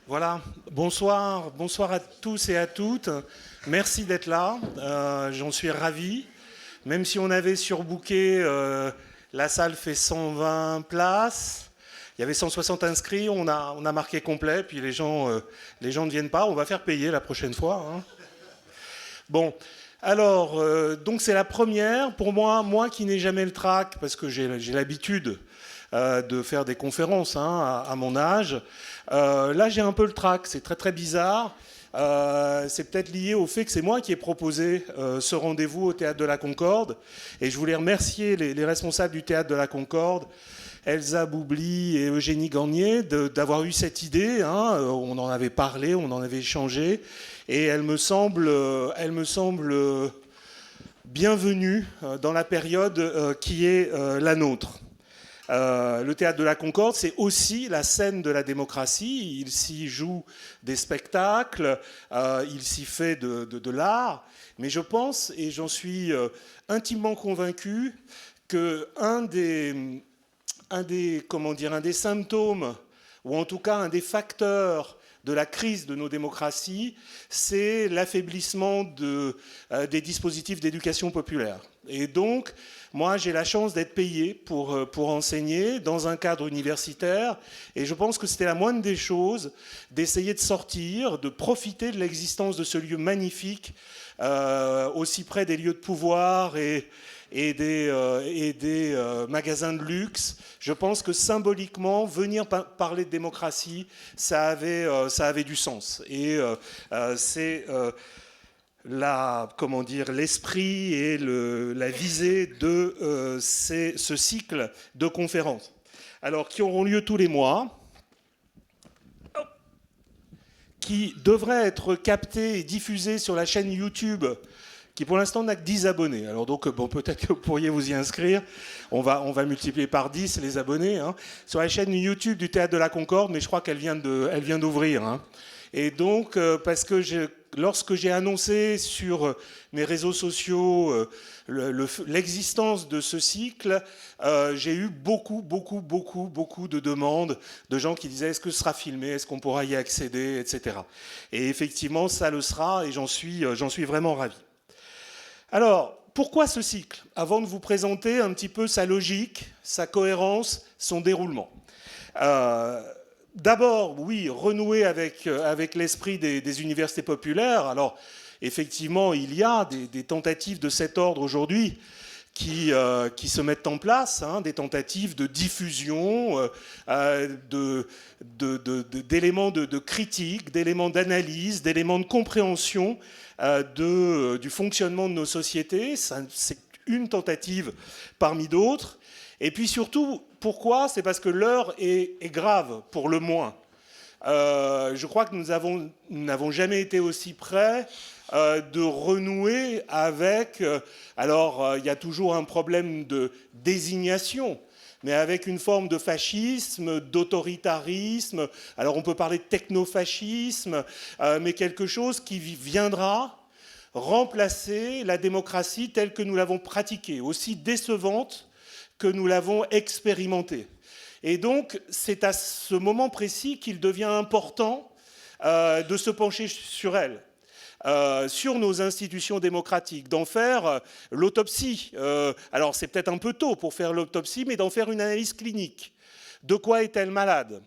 Voilà, bonsoir à tous et à toutes. Merci d'être là, j'en suis ravi. Même si on avait surbooké, la salle fait 120 places. Il y avait 160 inscrits, on a marqué complet, puis les gens ne viennent pas. On va faire payer la prochaine fois, hein. Bon, alors, donc c'est la première. Pour moi qui n'ai jamais le trac, parce que j'ai l'habitude de faire des conférences, hein, à mon âge. Là, j'ai un peu le trac, c'est très très bizarre. C'est peut-être lié au fait que c'est moi qui ai proposé ce rendez-vous au Théâtre de la Concorde. Et je voulais remercier les responsables du Théâtre de la Concorde, Elsa Boubli et Eugénie Gagnier, d'avoir eu cette idée, hein. On en avait parlé, on en avait échangé. Et elle me semble bienvenue dans la période qui est la nôtre. Le Théâtre de la Concorde, c'est aussi la scène de la démocratie. Il s'y joue des spectacles, il s'y fait de l'art. Mais je pense, et j'en suis intimement convaincu, qu'un des symptômes, ou en tout cas un des facteurs de la crise de nos démocraties, c'est l'affaiblissement des dispositifs d'éducation populaire. Et donc, moi, j'ai la chance d'être payé pour enseigner dans un cadre universitaire, et je pense que c'était la moindre des choses d'essayer de sortir, de profiter de l'existence de ce lieu magnifique, aussi près des lieux de pouvoir et des magasins de luxe. Je pense que symboliquement, venir parler de démocratie, ça avait du sens. Et c'est l'esprit et la visée de ce cycle de conférences. Alors, qui auront lieu tous les mois, qui devraient être captés et diffusés sur la chaîne YouTube, qui pour l'instant n'a que 10 abonnés. Alors donc, bon, peut-être que vous pourriez vous y inscrire. On va multiplier par 10 les abonnés, hein, sur la chaîne YouTube du Théâtre de la Concorde, mais je crois qu'elle vient d'ouvrir, hein. Et donc, parce que lorsque j'ai annoncé sur mes réseaux sociaux l'existence de ce cycle, j'ai eu beaucoup de demandes de gens qui disaient est-ce que ce sera filmé, est-ce qu'on pourra y accéder, etc. Et effectivement, ça le sera, et j'en suis vraiment ravi. Alors, pourquoi ce cycle? Avant de vous présenter un petit peu sa logique, sa cohérence, son déroulement. D'abord, oui, renouer avec l'esprit des universités populaires. Alors, effectivement, il y a des tentatives de cet ordre aujourd'hui qui se mettent en place, hein, des tentatives de diffusion, d'éléments de critique, d'éléments d'analyse, d'éléments de compréhension du fonctionnement de nos sociétés. C'est une tentative parmi d'autres. Et puis surtout, pourquoi? C'est parce que l'heure est grave, pour le moins. Je crois que nous n'avons jamais été aussi près de renouer avec... alors, il y a toujours un problème de désignation, mais avec une forme de fascisme, d'autoritarisme. Alors, on peut parler de technofascisme, mais quelque chose qui viendra remplacer la démocratie telle que nous l'avons pratiquée, aussi décevante que nous l'avons expérimenté. Et donc, c'est à ce moment précis qu'il devient important de se pencher sur elle, sur nos institutions démocratiques, d'en faire l'autopsie. Alors, c'est peut-être un peu tôt pour faire l'autopsie, mais d'en faire une analyse clinique. De quoi est-elle malade?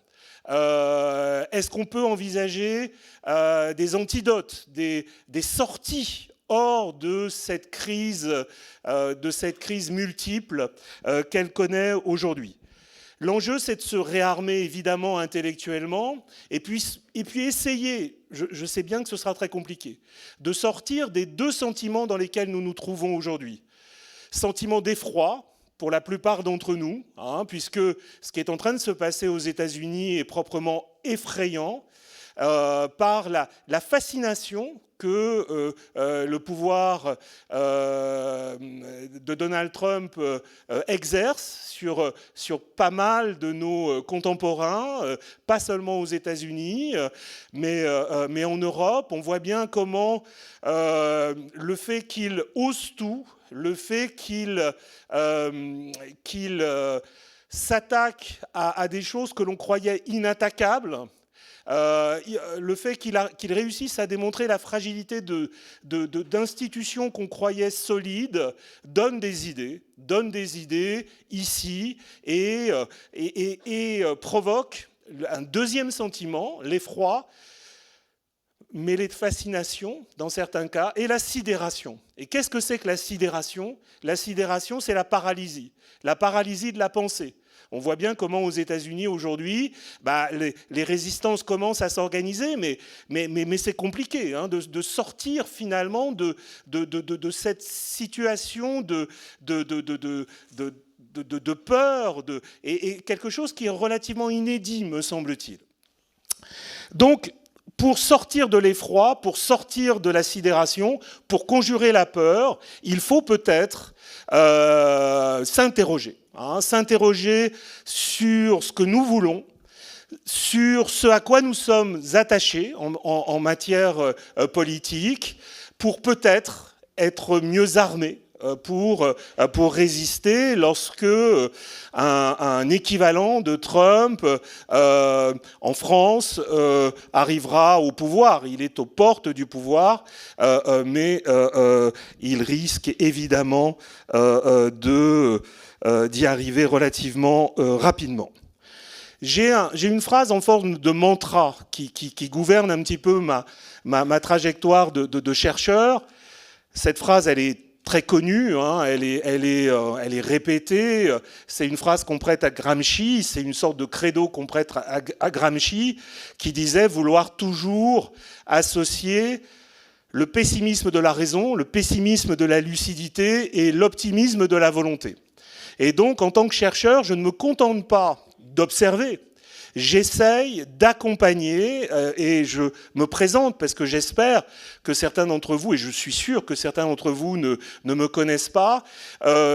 Est-ce qu'on peut envisager des antidotes, des sorties hors de cette crise multiple qu'elle connaît aujourd'hui? L'enjeu, c'est de se réarmer évidemment intellectuellement et puis essayer, je sais bien que ce sera très compliqué, de sortir des deux sentiments dans lesquels nous nous trouvons aujourd'hui. Sentiment d'effroi pour la plupart d'entre nous, hein, puisque ce qui est en train de se passer aux États-Unis est proprement effrayant. par la fascination que le pouvoir de Donald Trump exerce sur pas mal de nos contemporains, pas seulement aux États-Unis, mais en Europe. On voit bien comment le fait qu'il ose tout, le fait qu'il s'attaque à des choses que l'on croyait inattaquables, le fait qu'il réussisse à démontrer la fragilité d'institutions qu'on croyait solides donne des idées ici et provoque un deuxième sentiment, l'effroi, mêlé de fascination dans certains cas, et la sidération. Et qu'est-ce que c'est que la sidération ? La sidération, c'est la paralysie de la pensée. On voit bien comment aux États-Unis aujourd'hui, les résistances commencent à s'organiser, mais c'est compliqué de sortir finalement de cette situation de peur, et quelque chose qui est relativement inédit, me semble-t-il. Donc, pour sortir de l'effroi, pour sortir de la sidération, pour conjurer la peur, il faut peut-être s'interroger. S'interroger sur ce que nous voulons, sur ce à quoi nous sommes attachés en matière politique, pour peut-être être mieux armés pour résister lorsque un équivalent de Trump en France arrivera au pouvoir. Il est aux portes du pouvoir, mais il risque évidemment d'y arriver relativement rapidement. J'ai une phrase en forme de mantra qui gouverne un petit peu ma trajectoire de chercheur. Cette phrase, elle est très connue, elle est répétée. C'est une phrase qu'on prête à Gramsci, c'est une sorte de credo qu'on prête à Gramsci, qui disait vouloir toujours associer le pessimisme de la raison, le pessimisme de la lucidité et l'optimisme de la volonté. Et donc, en tant que chercheur, je ne me contente pas d'observer, j'essaye d'accompagner, et je me présente parce que j'espère que certains d'entre vous, et je suis sûr que certains d'entre vous ne me connaissent pas,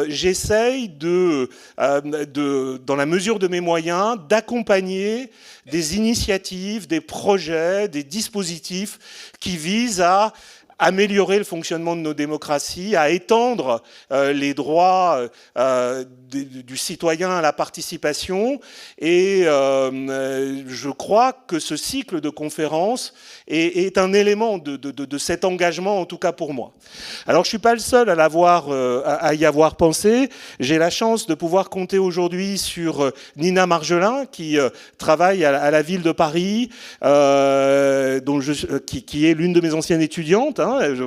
j'essaye dans la mesure de mes moyens, d'accompagner des initiatives, des projets, des dispositifs qui visent à améliorer le fonctionnement de nos démocraties, à étendre les droits du citoyen à la participation. Et je crois que ce cycle de conférences est un élément de cet engagement, en tout cas pour moi. Alors je ne suis pas le seul à y avoir pensé. J'ai la chance de pouvoir compter aujourd'hui sur Nina Marjolin, qui travaille à la ville de Paris, qui est l'une de mes anciennes étudiantes. Je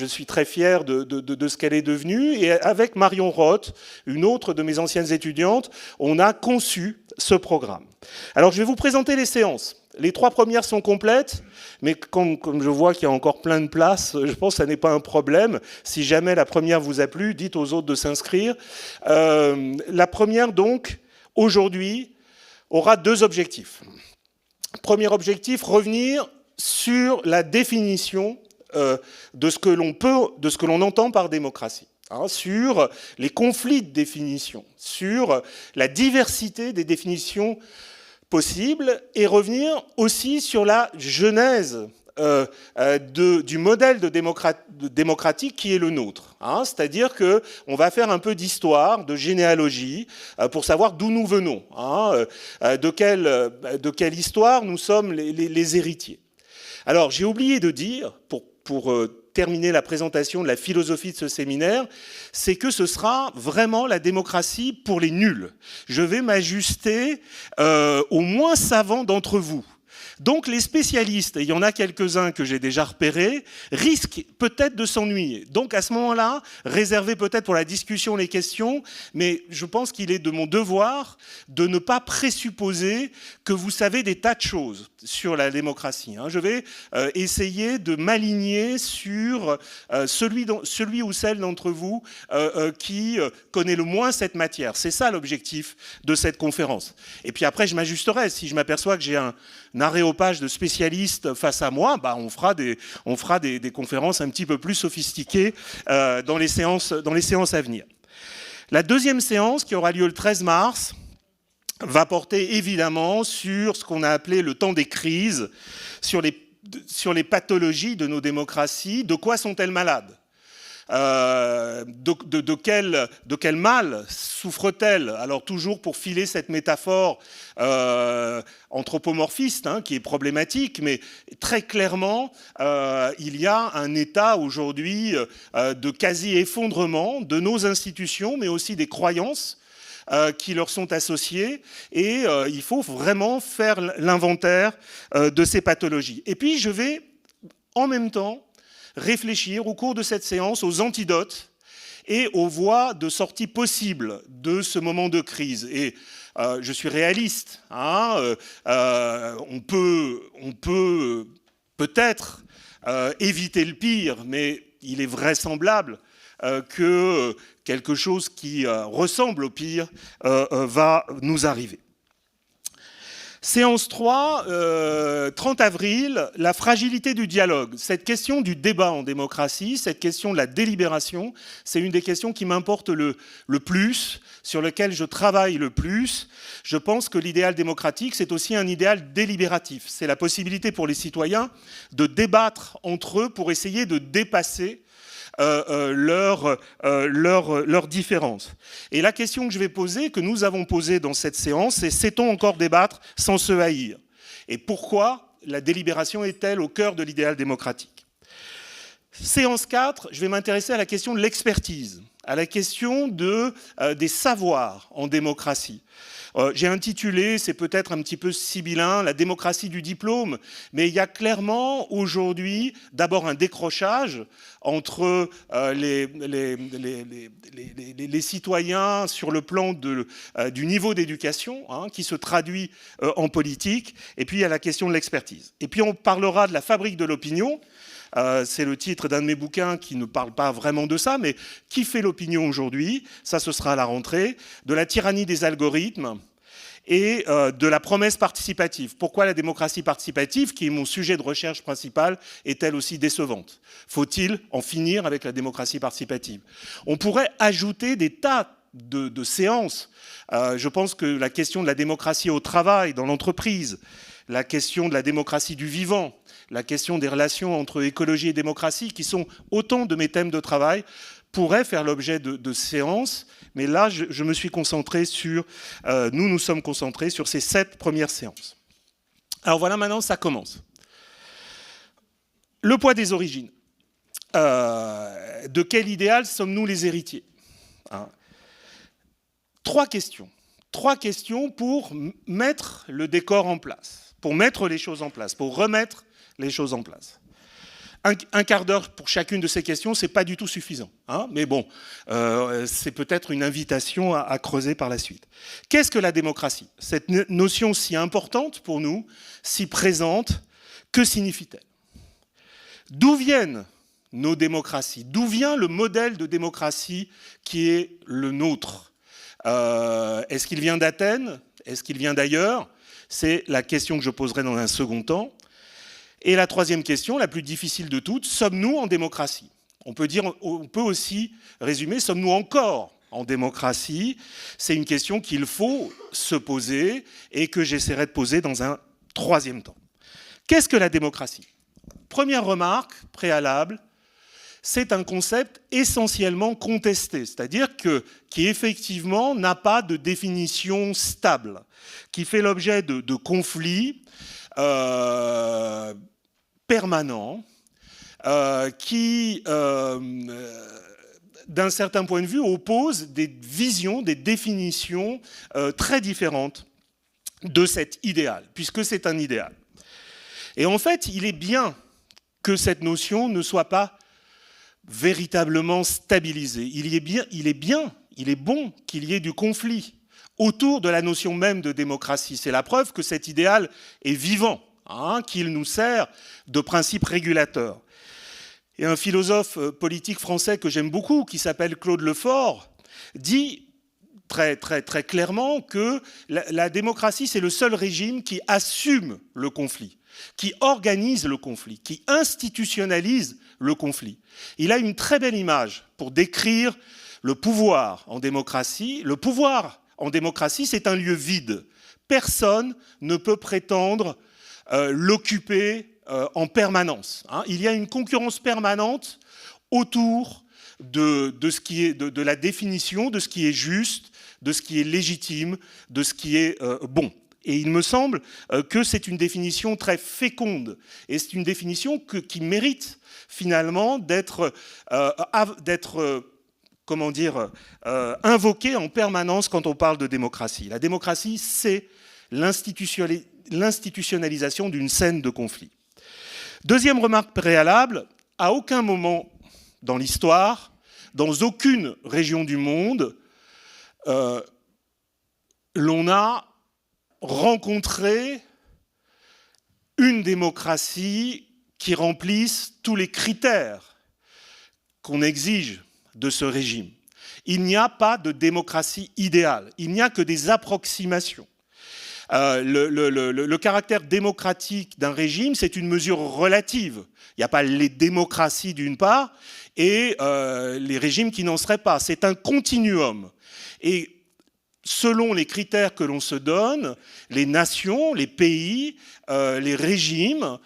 suis très fier de ce qu'elle est devenue. Et avec Marion Roth, une autre de mes anciennes étudiantes, on a conçu ce programme. Alors, je vais vous présenter les séances. Les 3 premières sont complètes, mais comme je vois qu'il y a encore plein de places, je pense que ça n'est pas un problème. Si jamais la première vous a plu, dites aux autres de s'inscrire. La première, donc, aujourd'hui, aura 2 objectifs. Premier objectif, revenir sur la définition de ce que l'on entend par démocratie, sur les conflits de définition, sur la diversité des définitions possibles, et revenir aussi sur la genèse du modèle démocratique qui est le nôtre. C'est-à-dire qu'on va faire un peu d'histoire, de généalogie, pour savoir d'où nous venons, de quelle histoire nous sommes les héritiers. Alors, j'ai oublié de dire, pour terminer la présentation de la philosophie de ce séminaire, c'est que ce sera vraiment la démocratie pour les nuls. Je vais m'ajuster aux moins savants d'entre vous. Donc les spécialistes, et il y en a quelques-uns que j'ai déjà repérés, risquent peut-être de s'ennuyer. Donc à ce moment-là, réservez peut-être pour la discussion les questions, mais je pense qu'il est de mon devoir de ne pas présupposer que vous savez des tas de choses sur la démocratie. Je vais essayer de m'aligner sur celui ou celle d'entre vous qui connaît le moins cette matière. C'est ça l'objectif de cette conférence. Et puis après, je m'ajusterai. Si je m'aperçois que j'ai un aréopage de spécialistes face à moi, on fera des conférences un petit peu plus sophistiquées dans les séances à venir. La deuxième séance, qui aura lieu le 13 mars, va porter évidemment sur ce qu'on a appelé le temps des crises, sur les pathologies de nos démocraties. De quoi sont-elles malades ? De quel mal souffre-t-elle? Alors toujours pour filer cette métaphore anthropomorphiste qui est problématique, mais très clairement il y a un état aujourd'hui de quasi-effondrement de nos institutions, mais aussi des croyances qui leur sont associées, et il faut vraiment faire l'inventaire de ces pathologies. Et puis je vais en même temps réfléchir au cours de cette séance aux antidotes et aux voies de sortie possibles de ce moment de crise. Et je suis réaliste. On peut peut-être éviter le pire, mais il est vraisemblable que quelque chose qui ressemble au pire va nous arriver. Séance 3, 30 avril, la fragilité du dialogue. Cette question du débat en démocratie, cette question de la délibération, c'est une des questions qui m'importe le plus, sur lequel je travaille le plus. Je pense que l'idéal démocratique, c'est aussi un idéal délibératif. C'est la possibilité pour les citoyens de débattre entre eux pour essayer de dépasser leurs différences. Et la question que je vais poser, que nous avons posée dans cette séance, c'est: sait-on encore débattre sans se haïr? Et pourquoi la délibération est-elle au cœur de l'idéal démocratique? Séance 4, je vais m'intéresser à la question de l'expertise, à la question des savoirs en démocratie. J'ai intitulé, c'est peut-être un petit peu sibyllin, la démocratie du diplôme, mais il y a clairement aujourd'hui d'abord un décrochage entre les citoyens sur le plan du niveau d'éducation, qui se traduit en politique, et puis il y a la question de l'expertise. Et puis on parlera de la fabrique de l'opinion. C'est le titre d'un de mes bouquins qui ne parle pas vraiment de ça, mais qui fait l'opinion aujourd'hui? Ça, ce sera à la rentrée. De la tyrannie des algorithmes et de la promesse participative. Pourquoi la démocratie participative, qui est mon sujet de recherche principal, est-elle aussi décevante? Faut-il en finir avec la démocratie participative? On pourrait ajouter des tas de séances. Je pense que la question de la démocratie au travail, dans l'entreprise, la question de la démocratie du vivant, la question des relations entre écologie et démocratie, qui sont autant de mes thèmes de travail, pourraient faire l'objet de séances. Mais là, je me suis concentré sur, nous sommes concentrés sur ces 7 premières séances. Alors voilà, maintenant, ça commence. Le poids des origines. De quel idéal sommes-nous les héritiers? 3 questions. 3 questions pour mettre le décor en place, pour mettre les choses en place, pour remettre les choses en place. Un quart d'heure pour chacune de ces questions, c'est pas du tout suffisant. Mais bon, c'est peut-être une invitation à creuser par la suite. Qu'est-ce que la démocratie? Cette notion si importante pour nous, si présente, que signifie-t-elle? D'où viennent nos démocraties? D'où vient le modèle de démocratie qui est le nôtre? Est-ce qu'il vient d'Athènes? Est-ce qu'il vient d'ailleurs? C'est la question que je poserai dans un second temps. Et la troisième question, la plus difficile de toutes, sommes-nous en démocratie? On peut aussi résumer, sommes-nous encore en démocratie? C'est une question qu'il faut se poser et que j'essaierai de poser dans un troisième temps. Qu'est-ce que la démocratie? Première remarque préalable, c'est un concept essentiellement contesté, c'est-à-dire qui effectivement n'a pas de définition stable, qui fait l'objet de conflits permanents, qui, d'un certain point de vue, opposent des visions, des définitions très différentes de cet idéal, puisque c'est un idéal. Et en fait, il est bien que cette notion ne soit pas véritablement stabilisée. Il est bon qu'il y ait du conflit autour de la notion même de démocratie. C'est la preuve que cet idéal est vivant, qu'il nous sert de principe régulateur. Et un philosophe politique français que j'aime beaucoup, qui s'appelle Claude Lefort, dit très clairement que la démocratie, c'est le seul régime qui assume le conflit, qui organise le conflit, qui institutionnalise le conflit. Il a une très belle image pour décrire le pouvoir en démocratie. Le pouvoir en démocratie, c'est un lieu vide. Personne ne peut prétendre l'occuper en permanence. Il y a une concurrence permanente autour de ce qui est de la définition de ce qui est juste, de ce qui est légitime, de ce qui est bon. Et il me semble que c'est une définition très féconde. Et c'est une définition qui mérite finalement d'être invoquée en permanence quand on parle de démocratie. La démocratie, c'est l'institutionnalisation d'une scène de conflit. Deuxième remarque préalable, à aucun moment dans l'histoire, dans aucune région du monde, l'on a rencontré une démocratie qui remplisse tous les critères qu'on exige de ce régime. Il n'y a pas de démocratie idéale, il n'y a que des approximations. Le caractère démocratique d'un régime, c'est une mesure relative. Il n'y a pas les démocraties d'une part et les régimes qui n'en seraient pas. C'est un continuum. Et selon les critères que l'on se donne, les nations, les pays, les régimes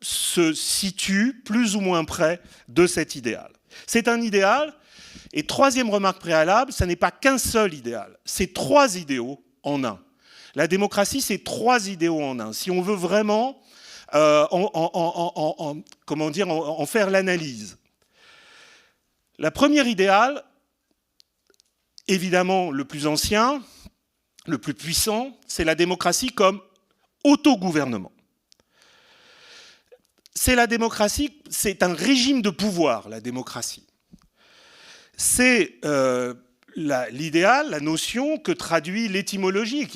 se situent plus ou moins près de cet idéal. C'est un idéal. Et troisième remarque préalable, ça n'est pas qu'un seul idéal, c'est trois idéaux en un. La démocratie, c'est trois idéaux en un. Si on veut vraiment en faire l'analyse. La première idéal, évidemment le plus ancien, le plus puissant, c'est la démocratie comme autogouvernement. C'est la démocratie, c'est un régime de pouvoir, la démocratie. C'est l'idéal, la notion que traduit l'étymologie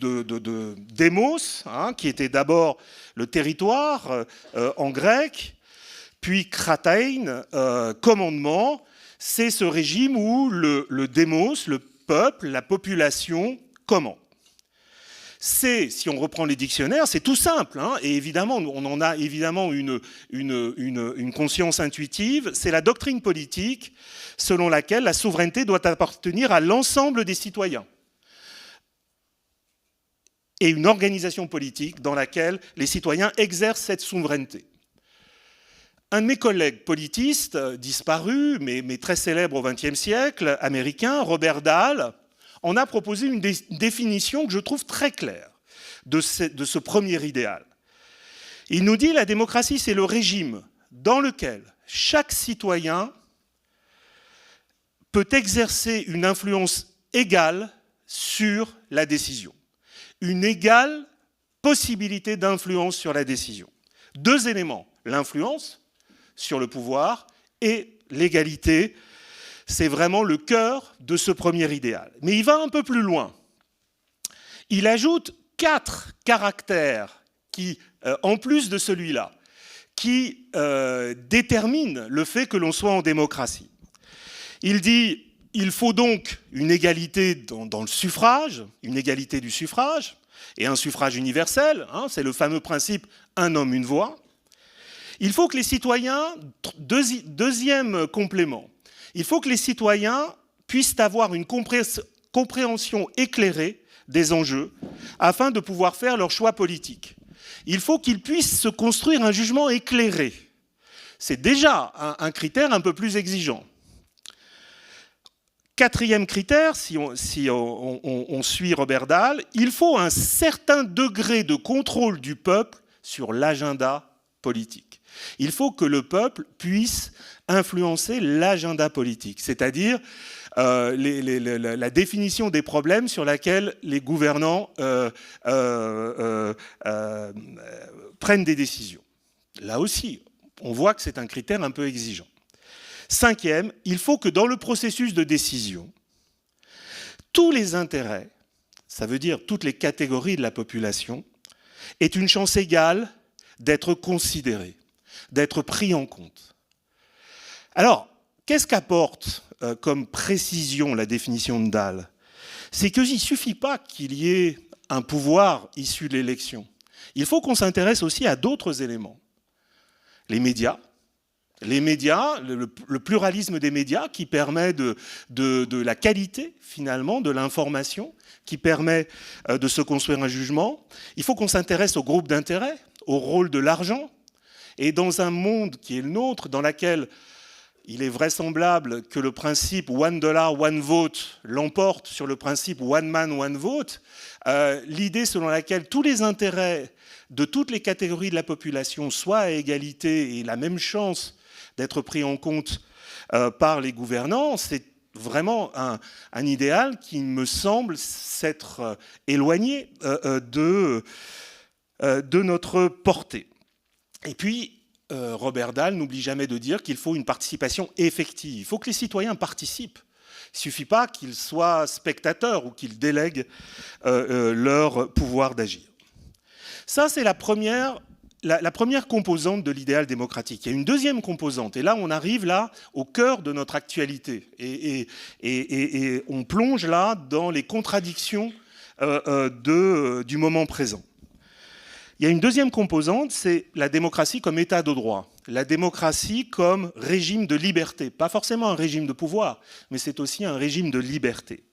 de démos, qui était d'abord le territoire en grec, puis kratein, commandement. C'est ce régime où le démos, le peuple, la population commande. C'est, si on reprend les dictionnaires, c'est tout simple, et évidemment, on en a évidemment une conscience intuitive, c'est la doctrine politique selon laquelle la souveraineté doit appartenir à l'ensemble des citoyens. Et une organisation politique dans laquelle les citoyens exercent cette souveraineté. Un de mes collègues politistes, disparu, mais très célèbre au XXe siècle, américain, Robert Dahl, en a proposé une définition que je trouve très claire de ce premier idéal. Il nous dit que la démocratie, c'est le régime dans lequel chaque citoyen peut exercer une influence égale sur la décision. Une égale possibilité d'influence sur la décision. Deux éléments, l'influence sur le pouvoir et l'égalité. C'est vraiment le cœur de ce premier idéal. Mais il va un peu plus loin. Il ajoute 4 caractères qui, en plus de celui-là, qui déterminent le fait que l'on soit en démocratie. Il dit il faut donc une égalité dans le suffrage, une égalité du suffrage, et un suffrage universel, c'est le fameux principe « un homme, une voix ». Il faut que les citoyens, deuxième complément, il faut que les citoyens puissent avoir une compréhension éclairée des enjeux afin de pouvoir faire leur choix politique. Il faut qu'ils puissent se construire un jugement éclairé. C'est déjà un critère un peu plus exigeant. Quatrième critère, si on suit Robert Dahl, il faut un certain degré de contrôle du peuple sur l'agenda politique. Il faut que le peuple puisse influencer l'agenda politique, c'est-à-dire la définition des problèmes sur laquelle les gouvernants prennent des décisions. Là aussi, on voit que c'est un critère un peu exigeant. Cinquième, il faut que dans le processus de décision, tous les intérêts, ça veut dire toutes les catégories de la population, aient une chance égale d'être considérés, d'être pris en compte. Alors, qu'est-ce qu'apporte comme précision la définition de Dahl? C'est qu'il ne suffit pas qu'il y ait un pouvoir issu de l'élection. Il faut qu'on s'intéresse aussi à d'autres éléments. Les médias, le pluralisme des médias qui permet de la qualité, finalement, de l'information, qui permet de se construire un jugement. Il faut qu'on s'intéresse aux groupes d'intérêt, au rôle de l'argent. Et dans un monde qui est le nôtre, dans lequel il est vraisemblable que le principe $1, one vote l'emporte sur le principe one man, one vote, l'idée selon laquelle tous les intérêts de toutes les catégories de la population soient à égalité et la même chance d'être pris en compte par les gouvernants, c'est vraiment un idéal qui me semble s'être éloigné de notre portée. Et puis, Robert Dahl n'oublie jamais de dire qu'il faut une participation effective. Il faut que les citoyens participent. Il ne suffit pas qu'ils soient spectateurs ou qu'ils délèguent leur pouvoir d'agir. Ça, c'est la première composante de l'idéal démocratique. Il y a une deuxième composante, et là, on arrive là au cœur de notre actualité. Et on plonge là dans les contradictions du moment présent. Il y a une deuxième composante, c'est la démocratie comme état de droit. La démocratie comme régime de liberté. Pas forcément un régime de pouvoir, mais c'est aussi un régime de liberté.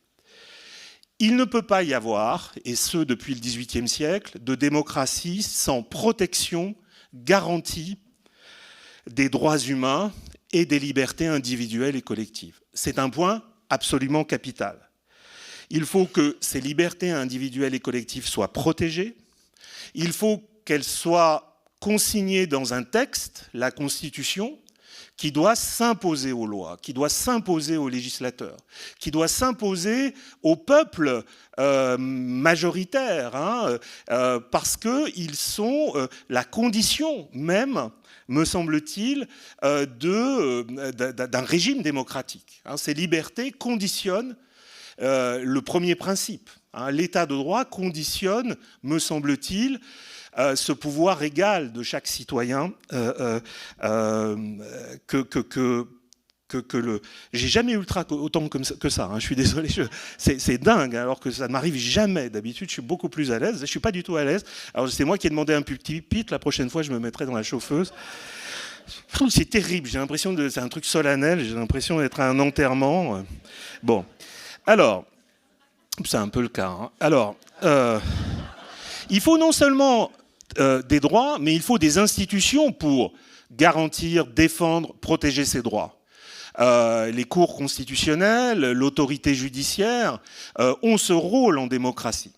Il ne peut pas y avoir, et ce depuis le XVIIIe siècle, de démocratie sans protection garantie des droits humains et des libertés individuelles et collectives. C'est un point absolument capital. Il faut que ces libertés individuelles et collectives soient protégées. Il faut qu'elles soient consignées dans un texte, la Constitution, qui doit s'imposer aux lois, qui doit s'imposer aux législateurs, qui doit s'imposer au peuple majoritaire, parce qu'ils sont la condition même, me semble-t-il, d'un régime démocratique. Ces libertés conditionnent le premier principe. L'état de droit conditionne, me semble-t-il, ce pouvoir égal de chaque citoyen J'ai jamais eu le trac autant que ça, je suis désolé, c'est dingue, alors que ça ne m'arrive jamais. D'habitude, je suis beaucoup plus à l'aise. Je ne suis pas du tout à l'aise. Alors, c'est moi qui ai demandé un pupitre. La prochaine fois, je me mettrai dans la chauffeuse. C'est terrible, j'ai l'impression de... C'est un truc solennel, j'ai l'impression d'être à un enterrement. Bon, alors... C'est un peu le cas. Alors, il faut non seulement des droits, mais il faut des institutions pour garantir, défendre, protéger ces droits. Les cours constitutionnelles, l'autorité judiciaire ont ce rôle en démocratie.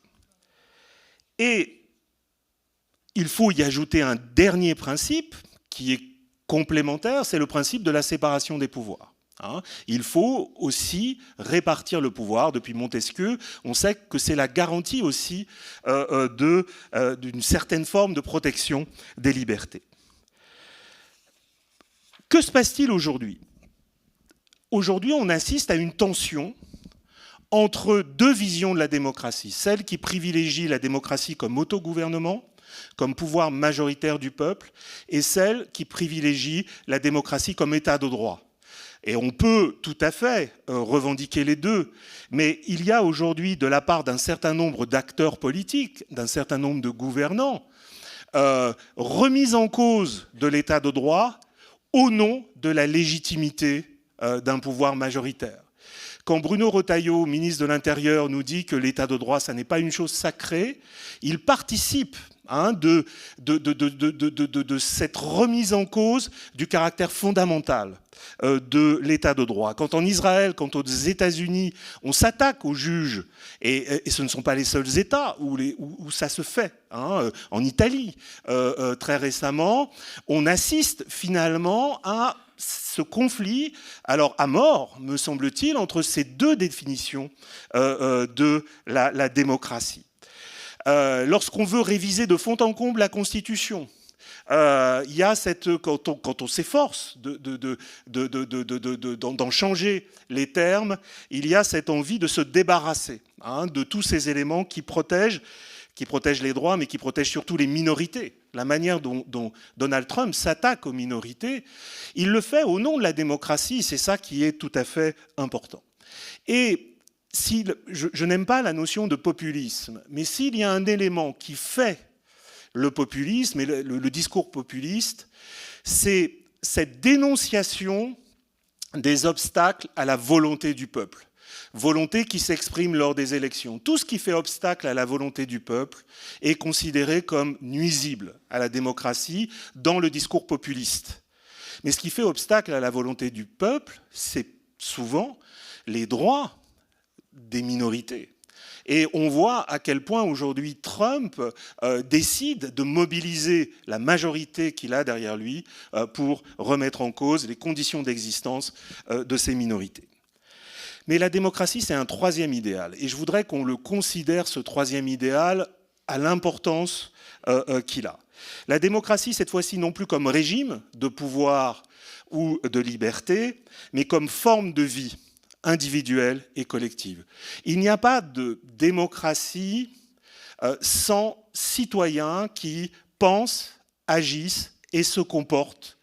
Et il faut y ajouter un dernier principe qui est complémentaire, c'est le principe de la séparation des pouvoirs. Il faut aussi répartir le pouvoir. Depuis Montesquieu, on sait que c'est la garantie aussi d'une certaine forme de protection des libertés. Que se passe-t-il aujourd'hui ? Aujourd'hui, on assiste à une tension entre deux visions de la démocratie. Celle qui privilégie la démocratie comme autogouvernement, comme pouvoir majoritaire du peuple, et celle qui privilégie la démocratie comme état de droit. Et on peut tout à fait revendiquer les deux, mais il y a aujourd'hui, de la part d'un certain nombre d'acteurs politiques, d'un certain nombre de gouvernants, remise en cause de l'état de droit au nom de la légitimité d'un pouvoir majoritaire. Quand Bruno Retailleau, ministre de l'Intérieur, nous dit que l'état de droit, ça n'est pas une chose sacrée, il participe de cette remise en cause du caractère fondamental de l'état de droit. Quand en Israël, quand aux États-Unis, on s'attaque aux juges, et ce ne sont pas les seuls États où ça se fait, en Italie, très récemment, on assiste finalement à ce conflit, alors à mort, me semble-t-il, entre ces deux définitions de la démocratie. Lorsqu'on veut réviser de fond en comble la Constitution, il y a quand on s'efforce d'en changer les termes, il y a cette envie de se débarrasser de tous ces éléments qui protègent les droits, mais qui protègent surtout les minorités. La manière dont Donald Trump s'attaque aux minorités, il le fait au nom de la démocratie, c'est ça qui est tout à fait important. Et je n'aime pas la notion de populisme, mais s'il y a un élément qui fait le populisme et le discours populiste, c'est cette dénonciation des obstacles à la volonté du peuple. Volonté qui s'exprime lors des élections. Tout ce qui fait obstacle à la volonté du peuple est considéré comme nuisible à la démocratie dans le discours populiste. Mais ce qui fait obstacle à la volonté du peuple, c'est souvent les droits des minorités. Et on voit à quel point aujourd'hui Trump décide de mobiliser la majorité qu'il a derrière lui pour remettre en cause les conditions d'existence de ces minorités. Mais la démocratie, c'est un troisième idéal. Et je voudrais qu'on le considère, ce troisième idéal, à l'importance qu'il a. La démocratie, cette fois-ci, non plus comme régime de pouvoir ou de liberté, mais comme forme de vie individuelle et collective. Il n'y a pas de démocratie sans citoyens qui pensent, agissent et se comportent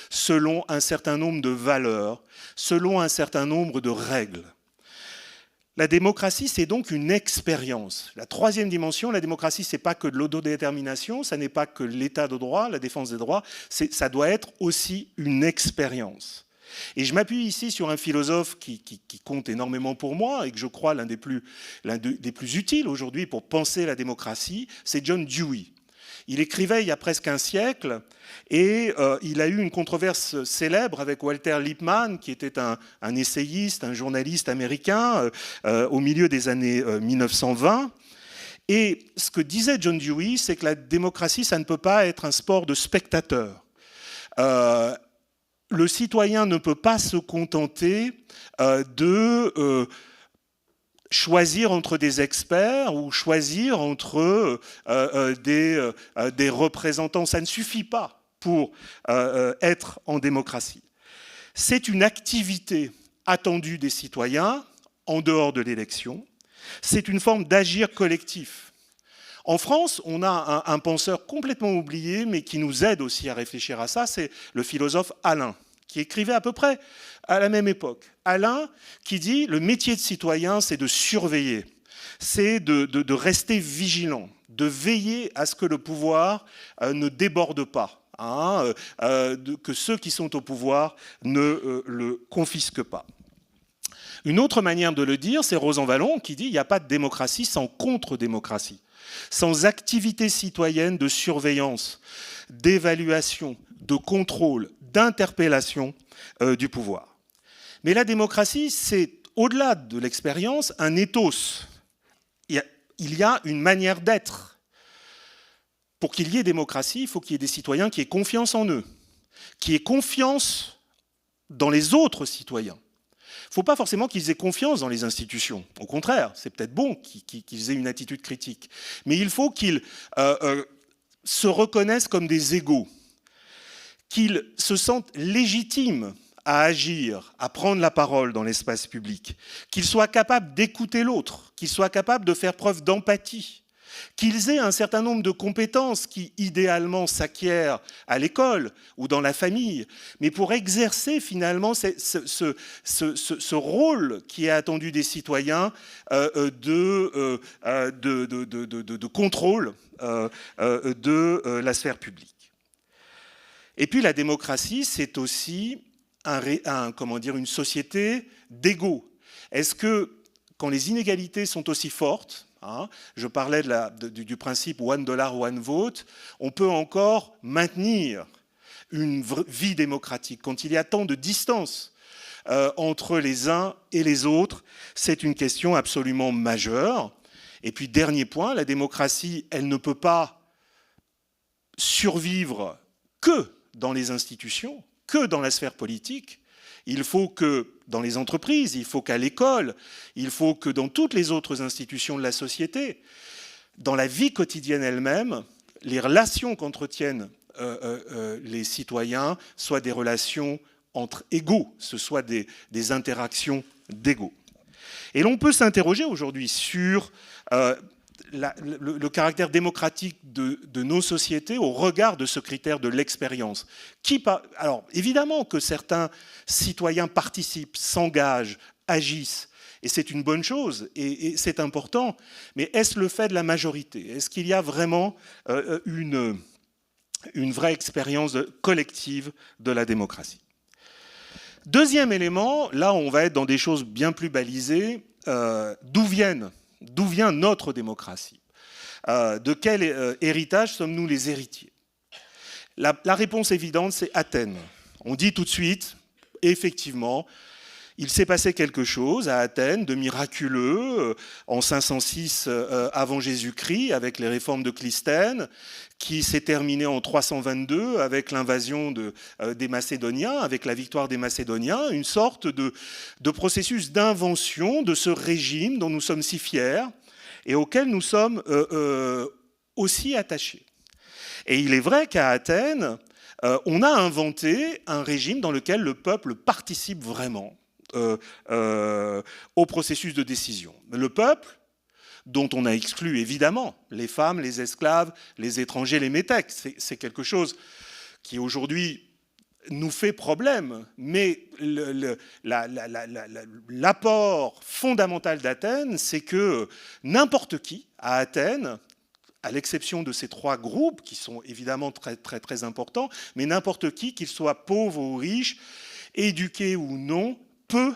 selon un certain nombre de valeurs, selon un certain nombre de règles. La démocratie, c'est donc une expérience. La troisième dimension, la démocratie, ce n'est pas que de l'autodétermination, ça n'est pas que l'état de droit, la défense des droits, ça doit être aussi une expérience. Et je m'appuie ici sur un philosophe qui compte énormément pour moi et que je crois l'un des plus utiles aujourd'hui pour penser la démocratie, c'est John Dewey. Il écrivait il y a presque un siècle et il a eu une controverse célèbre avec Walter Lippmann, qui était un essayiste, un journaliste américain au milieu des années 1920. Et ce que disait John Dewey, c'est que la démocratie, ça ne peut pas être un sport de spectateurs. Le citoyen ne peut pas se contenter de choisir entre des experts ou choisir entre des représentants. Ça ne suffit pas pour être en démocratie. C'est une activité attendue des citoyens en dehors de l'élection. C'est une forme d'agir collectif. En France, on a un penseur complètement oublié, mais qui nous aide aussi à réfléchir à ça, c'est le philosophe Alain, qui écrivait à peu près à la même époque. Alain qui dit « le métier de citoyen, c'est de surveiller, c'est de rester vigilant, de veiller à ce que le pouvoir ne déborde pas, que ceux qui sont au pouvoir ne le confisquent pas ». Une autre manière de le dire, c'est Rosan Vallon qui dit « il n'y a pas de démocratie sans contre-démocratie ». Sans activité citoyenne de surveillance, d'évaluation, de contrôle, d'interpellation du pouvoir. Mais la démocratie, c'est, au-delà de l'expérience, un ethos. Il y a une manière d'être. Pour qu'il y ait démocratie, il faut qu'il y ait des citoyens qui aient confiance en eux, qui aient confiance dans les autres citoyens. Il ne faut pas forcément qu'ils aient confiance dans les institutions. Au contraire, c'est peut-être bon qu'ils aient une attitude critique. Mais il faut qu'ils se reconnaissent comme des égaux, qu'ils se sentent légitimes à agir, à prendre la parole dans l'espace public, qu'ils soient capables d'écouter l'autre, qu'ils soient capables de faire preuve d'empathie, qu'ils aient un certain nombre de compétences qui, idéalement, s'acquièrent à l'école ou dans la famille, mais pour exercer finalement ce rôle qui est attendu des citoyens de contrôle de la sphère publique. Et puis la démocratie, c'est aussi une société d'égaux. Est-ce que, quand les inégalités sont aussi fortes, je parlais du principe $1, one vote, on peut encore maintenir une vie démocratique. Quand il y a tant de distance entre les uns et les autres, c'est une question absolument majeure. Et puis, dernier point, la démocratie, elle ne peut pas survivre que dans les institutions, que dans la sphère politique, il faut que dans les entreprises, il faut qu'à l'école, il faut que dans toutes les autres institutions de la société, dans la vie quotidienne elle-même, les relations qu'entretiennent les citoyens soient des relations entre égaux, ce soit des interactions d'égaux. Et l'on peut s'interroger aujourd'hui sur le caractère démocratique de nos sociétés au regard de ce critère de l'expérience. Alors, évidemment que certains citoyens participent, s'engagent, agissent, et c'est une bonne chose, et c'est important, mais est-ce le fait de la majorité? Est-ce qu'il y a vraiment une vraie expérience collective de la démocratie? Deuxième élément, là on va être dans des choses bien plus balisées, d'où vient notre démocratie? De quel héritage sommes-nous les héritiers? La réponse évidente, c'est Athènes. On dit tout de suite, effectivement, il s'est passé quelque chose à Athènes de miraculeux en 506 avant Jésus-Christ avec les réformes de Clisthène, qui s'est terminé en 322 avec l'invasion des Macédoniens, avec la victoire des Macédoniens, une sorte de processus d'invention de ce régime dont nous sommes si fiers et auquel nous sommes aussi attachés. Et il est vrai qu'à Athènes, on a inventé un régime dans lequel le peuple participe vraiment au processus de décision. Le peuple, dont on a exclu évidemment les femmes, les esclaves, les étrangers, les métèques, c'est quelque chose qui aujourd'hui nous fait problème, mais l'apport fondamental d'Athènes, c'est que n'importe qui à Athènes, à l'exception de ces trois groupes qui sont évidemment très, très, très importants, mais n'importe qui, qu'il soit pauvre ou riche, éduqué ou non, peut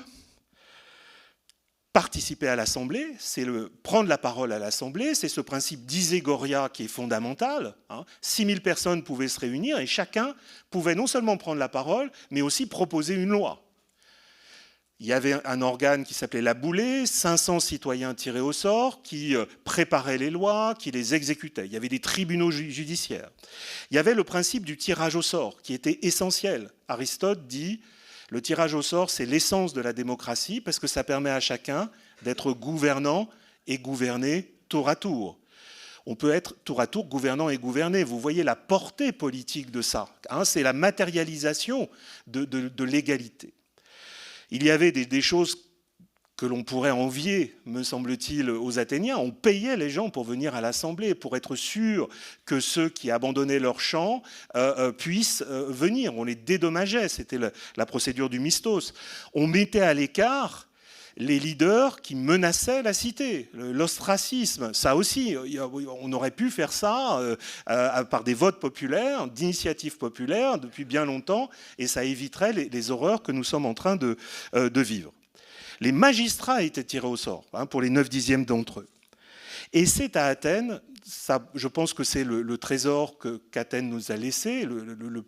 participer à l'Assemblée, c'est prendre la parole à l'Assemblée, c'est ce principe d'iségoria qui est fondamental. 6000 personnes pouvaient se réunir et chacun pouvait non seulement prendre la parole, mais aussi proposer une loi. Il y avait un organe qui s'appelait la boulée, 500 citoyens tirés au sort qui préparaient les lois, qui les exécutaient. Il y avait des tribunaux judiciaires. Il y avait le principe du tirage au sort qui était essentiel. Aristote dit: le tirage au sort, c'est l'essence de la démocratie parce que ça permet à chacun d'être gouvernant et gouverné tour à tour. On peut être tour à tour gouvernant et gouverné. Vous voyez la portée politique de ça. C'est la matérialisation de l'égalité. Il y avait des choses que l'on pourrait envier, me semble-t-il, aux Athéniens. On payait les gens pour venir à l'Assemblée, pour être sûr que ceux qui abandonnaient leur champ puissent venir. On les dédommageait, c'était la procédure du mistos. On mettait à l'écart les leaders qui menaçaient la cité. L'ostracisme, ça aussi, on aurait pu faire ça par des votes populaires, d'initiatives populaires depuis bien longtemps, et ça éviterait les horreurs que nous sommes en train de vivre. Les magistrats étaient tirés au sort, pour les 9/10 d'entre eux. Et c'est à Athènes, ça, je pense que c'est le trésor qu'Athènes nous a laissé, le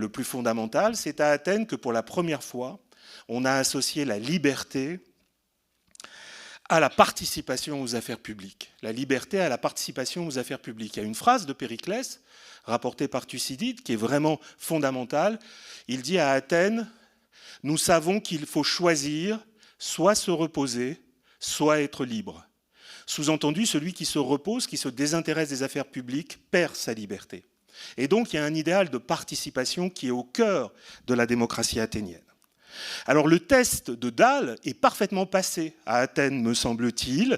plus fondamental, c'est à Athènes que pour la première fois, on a associé la liberté à la participation aux affaires publiques. La liberté à la participation aux affaires publiques. Il y a une phrase de Périclès, rapportée par Thucydide, qui est vraiment fondamentale. Il dit à Athènes, « Nous savons qu'il faut choisir soit se reposer, soit être libre. » Sous-entendu, celui qui se repose, qui se désintéresse des affaires publiques, perd sa liberté. Et donc, il y a un idéal de participation qui est au cœur de la démocratie athénienne. Alors, le test de Dalle est parfaitement passé à Athènes, me semble-t-il,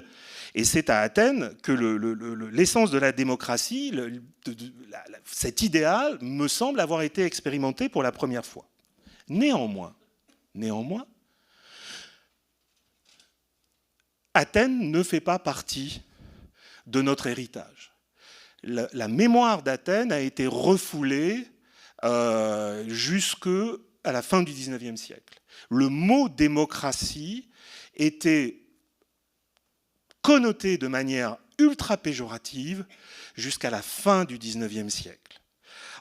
et c'est à Athènes que l'essence de la démocratie, cet idéal, me semble avoir été expérimenté pour la première fois. Néanmoins, Athènes ne fait pas partie de notre héritage. La mémoire d'Athènes a été refoulée jusqu'à la fin du XIXe siècle. Le mot démocratie était connoté de manière ultra péjorative jusqu'à la fin du XIXe siècle.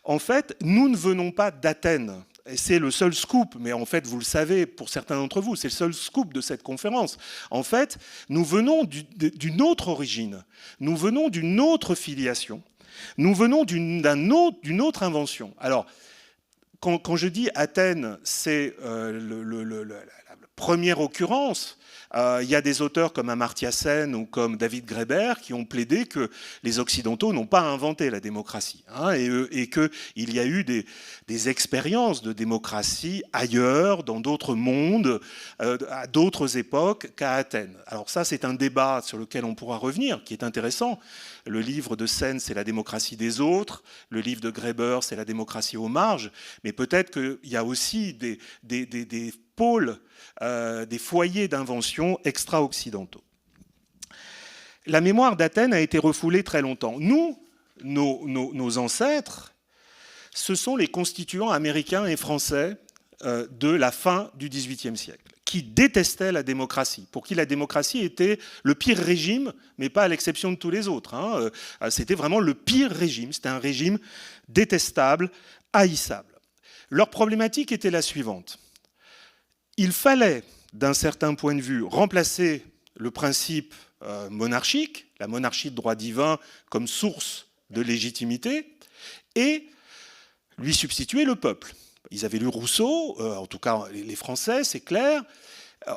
En fait, nous ne venons pas d'Athènes. Et c'est le seul scoop, mais en fait, vous le savez, pour certains d'entre vous, c'est le seul scoop de cette conférence. En fait, nous venons d'une autre origine, nous venons d'une autre filiation, nous venons d'une autre invention. Alors, quand je dis Athènes, c'est la première occurrence. Il y a des auteurs comme Amartya Sen ou comme David Graeber qui ont plaidé que les Occidentaux n'ont pas inventé la démocratie, hein, et qu'il y a eu des expériences de démocratie ailleurs, dans d'autres mondes, à d'autres époques qu'à Athènes. Alors ça, c'est un débat sur lequel on pourra revenir, qui est intéressant. Le livre de Sen, c'est la démocratie des autres. Le livre de Graeber, c'est la démocratie aux marges. Mais peut-être qu'il y a aussi des pôles, des foyers d'invention extra-occidentaux. La mémoire d'Athènes a été refoulée très longtemps. Nous, nos ancêtres, ce sont les constituants américains et français de la fin du XVIIIe siècle, qui détestaient la démocratie, pour qui la démocratie était le pire régime, mais pas à l'exception de tous les autres, hein. C'était vraiment le pire régime, c'était un régime détestable, haïssable. Leur problématique était la suivante. Il fallait, d'un certain point de vue, remplacer le principe monarchique, la monarchie de droit divin comme source de légitimité, et lui substituer le peuple. Ils avaient lu Rousseau, en tout cas les Français, c'est clair.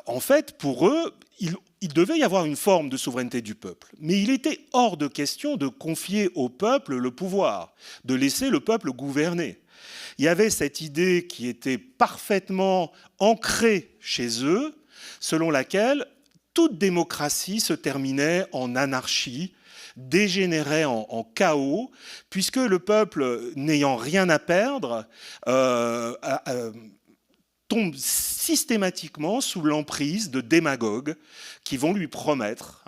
En fait, pour eux, il devait y avoir une forme de souveraineté du peuple. Mais il était hors de question de confier au peuple le pouvoir, de laisser le peuple gouverner. Il y avait cette idée qui était parfaitement ancrée chez eux, selon laquelle toute démocratie se terminait en anarchie, dégénérait en chaos, puisque le peuple, n'ayant rien à perdre, tombe systématiquement sous l'emprise de démagogues qui vont lui promettre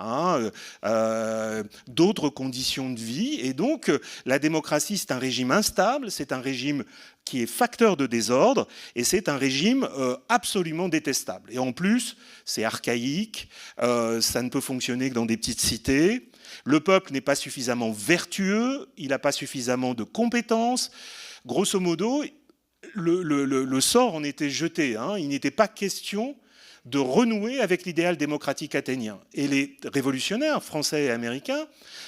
d'autres conditions de vie. Et donc, la démocratie, c'est un régime instable, c'est un régime qui est facteur de désordre, et c'est un régime absolument détestable. Et en plus, c'est archaïque, ça ne peut fonctionner que dans des petites cités. Le peuple n'est pas suffisamment vertueux, il n'a pas suffisamment de compétences. Grosso modo, le sort en était jeté. Il n'était pas question de renouer avec l'idéal démocratique athénien. Et les révolutionnaires français et américains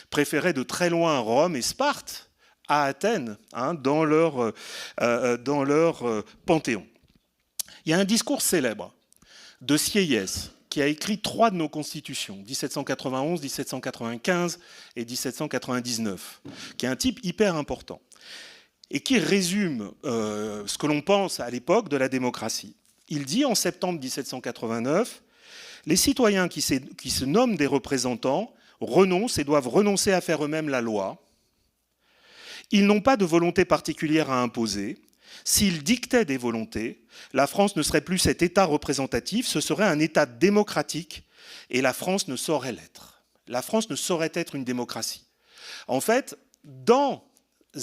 préféraient de très loin Rome et Sparte à Athènes, dans leur panthéon. Il y a un discours célèbre de Sieyès, qui a écrit 3 de nos constitutions, 1791, 1795 et 1799, qui est un type hyper important, et qui résume ce que l'on pense à l'époque de la démocratie. Il dit en septembre 1789, « Les citoyens qui se nomment des représentants renoncent et doivent renoncer à faire eux-mêmes la loi. Ils n'ont pas de volonté particulière à imposer. S'ils dictaient des volontés, la France ne serait plus cet État représentatif, ce serait un État démocratique et la France ne saurait l'être. La France ne saurait être une démocratie. » En fait, dans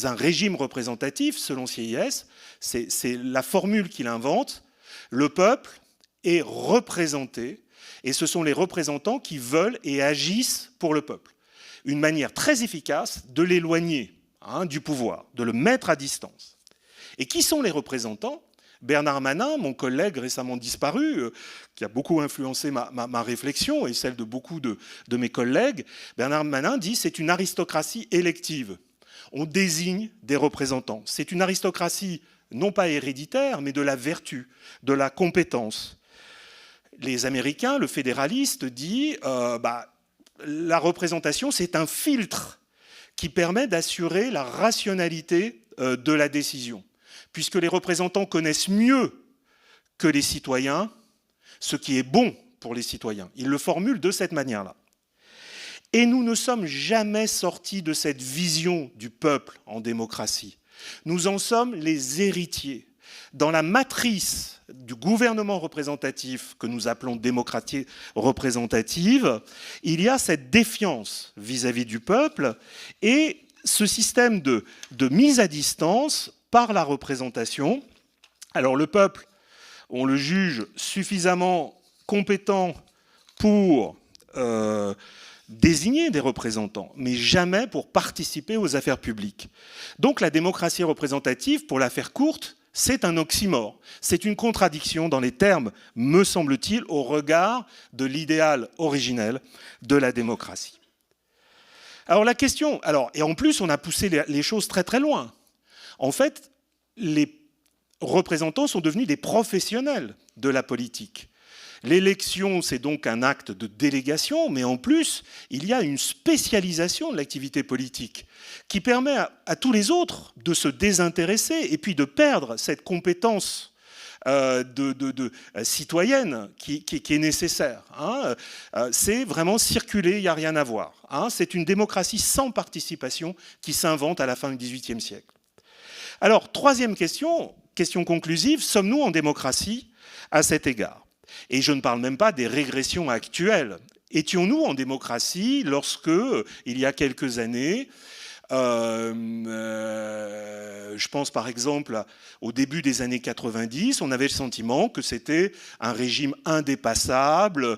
un régime représentatif, selon Sieyès, c'est la formule qu'il invente, le peuple est représenté et ce sont les représentants qui veulent et agissent pour le peuple. Une manière très efficace de l'éloigner du pouvoir, de le mettre à distance. Et qui sont les représentants ? Bernard Manin, mon collègue récemment disparu, qui a beaucoup influencé ma réflexion et celle de beaucoup de mes collègues, Bernard Manin dit que c'est une aristocratie élective. On désigne des représentants. C'est une aristocratie non pas héréditaire, mais de la vertu, de la compétence. Les Américains, le fédéraliste, dit la représentation, c'est un filtre qui permet d'assurer la rationalité de la décision, puisque les représentants connaissent mieux que les citoyens ce qui est bon pour les citoyens. Ils le formulent de cette manière-là. Et nous ne sommes jamais sortis de cette vision du peuple en démocratie. Nous en sommes les héritiers. Dans la matrice du gouvernement représentatif que nous appelons démocratie représentative, il y a cette défiance vis-à-vis du peuple et ce système de mise à distance par la représentation. Alors le peuple, on le juge suffisamment compétent pour désigner des représentants, mais jamais pour participer aux affaires publiques. Donc la démocratie représentative, pour la faire courte, c'est un oxymore. C'est une contradiction dans les termes, me semble-t-il, au regard de l'idéal originel de la démocratie. Alors la question, et en plus on a poussé les choses très très loin. En fait, représentants sont devenus des professionnels de la politique. L'élection, c'est donc un acte de délégation, mais en plus, il y a une spécialisation de l'activité politique qui permet à tous les autres de se désintéresser et puis de perdre cette compétence citoyenne qui est nécessaire. Hein. C'est vraiment circuler, il n'y a rien à voir. Hein. C'est une démocratie sans participation qui s'invente à la fin du XVIIIe siècle. Alors, troisième question, question conclusive, sommes-nous en démocratie à cet égard ? Et je ne parle même pas des régressions actuelles. Étions-nous en démocratie lorsque, il y a quelques années, je pense par exemple au début des années 90, on avait le sentiment que c'était un régime indépassable,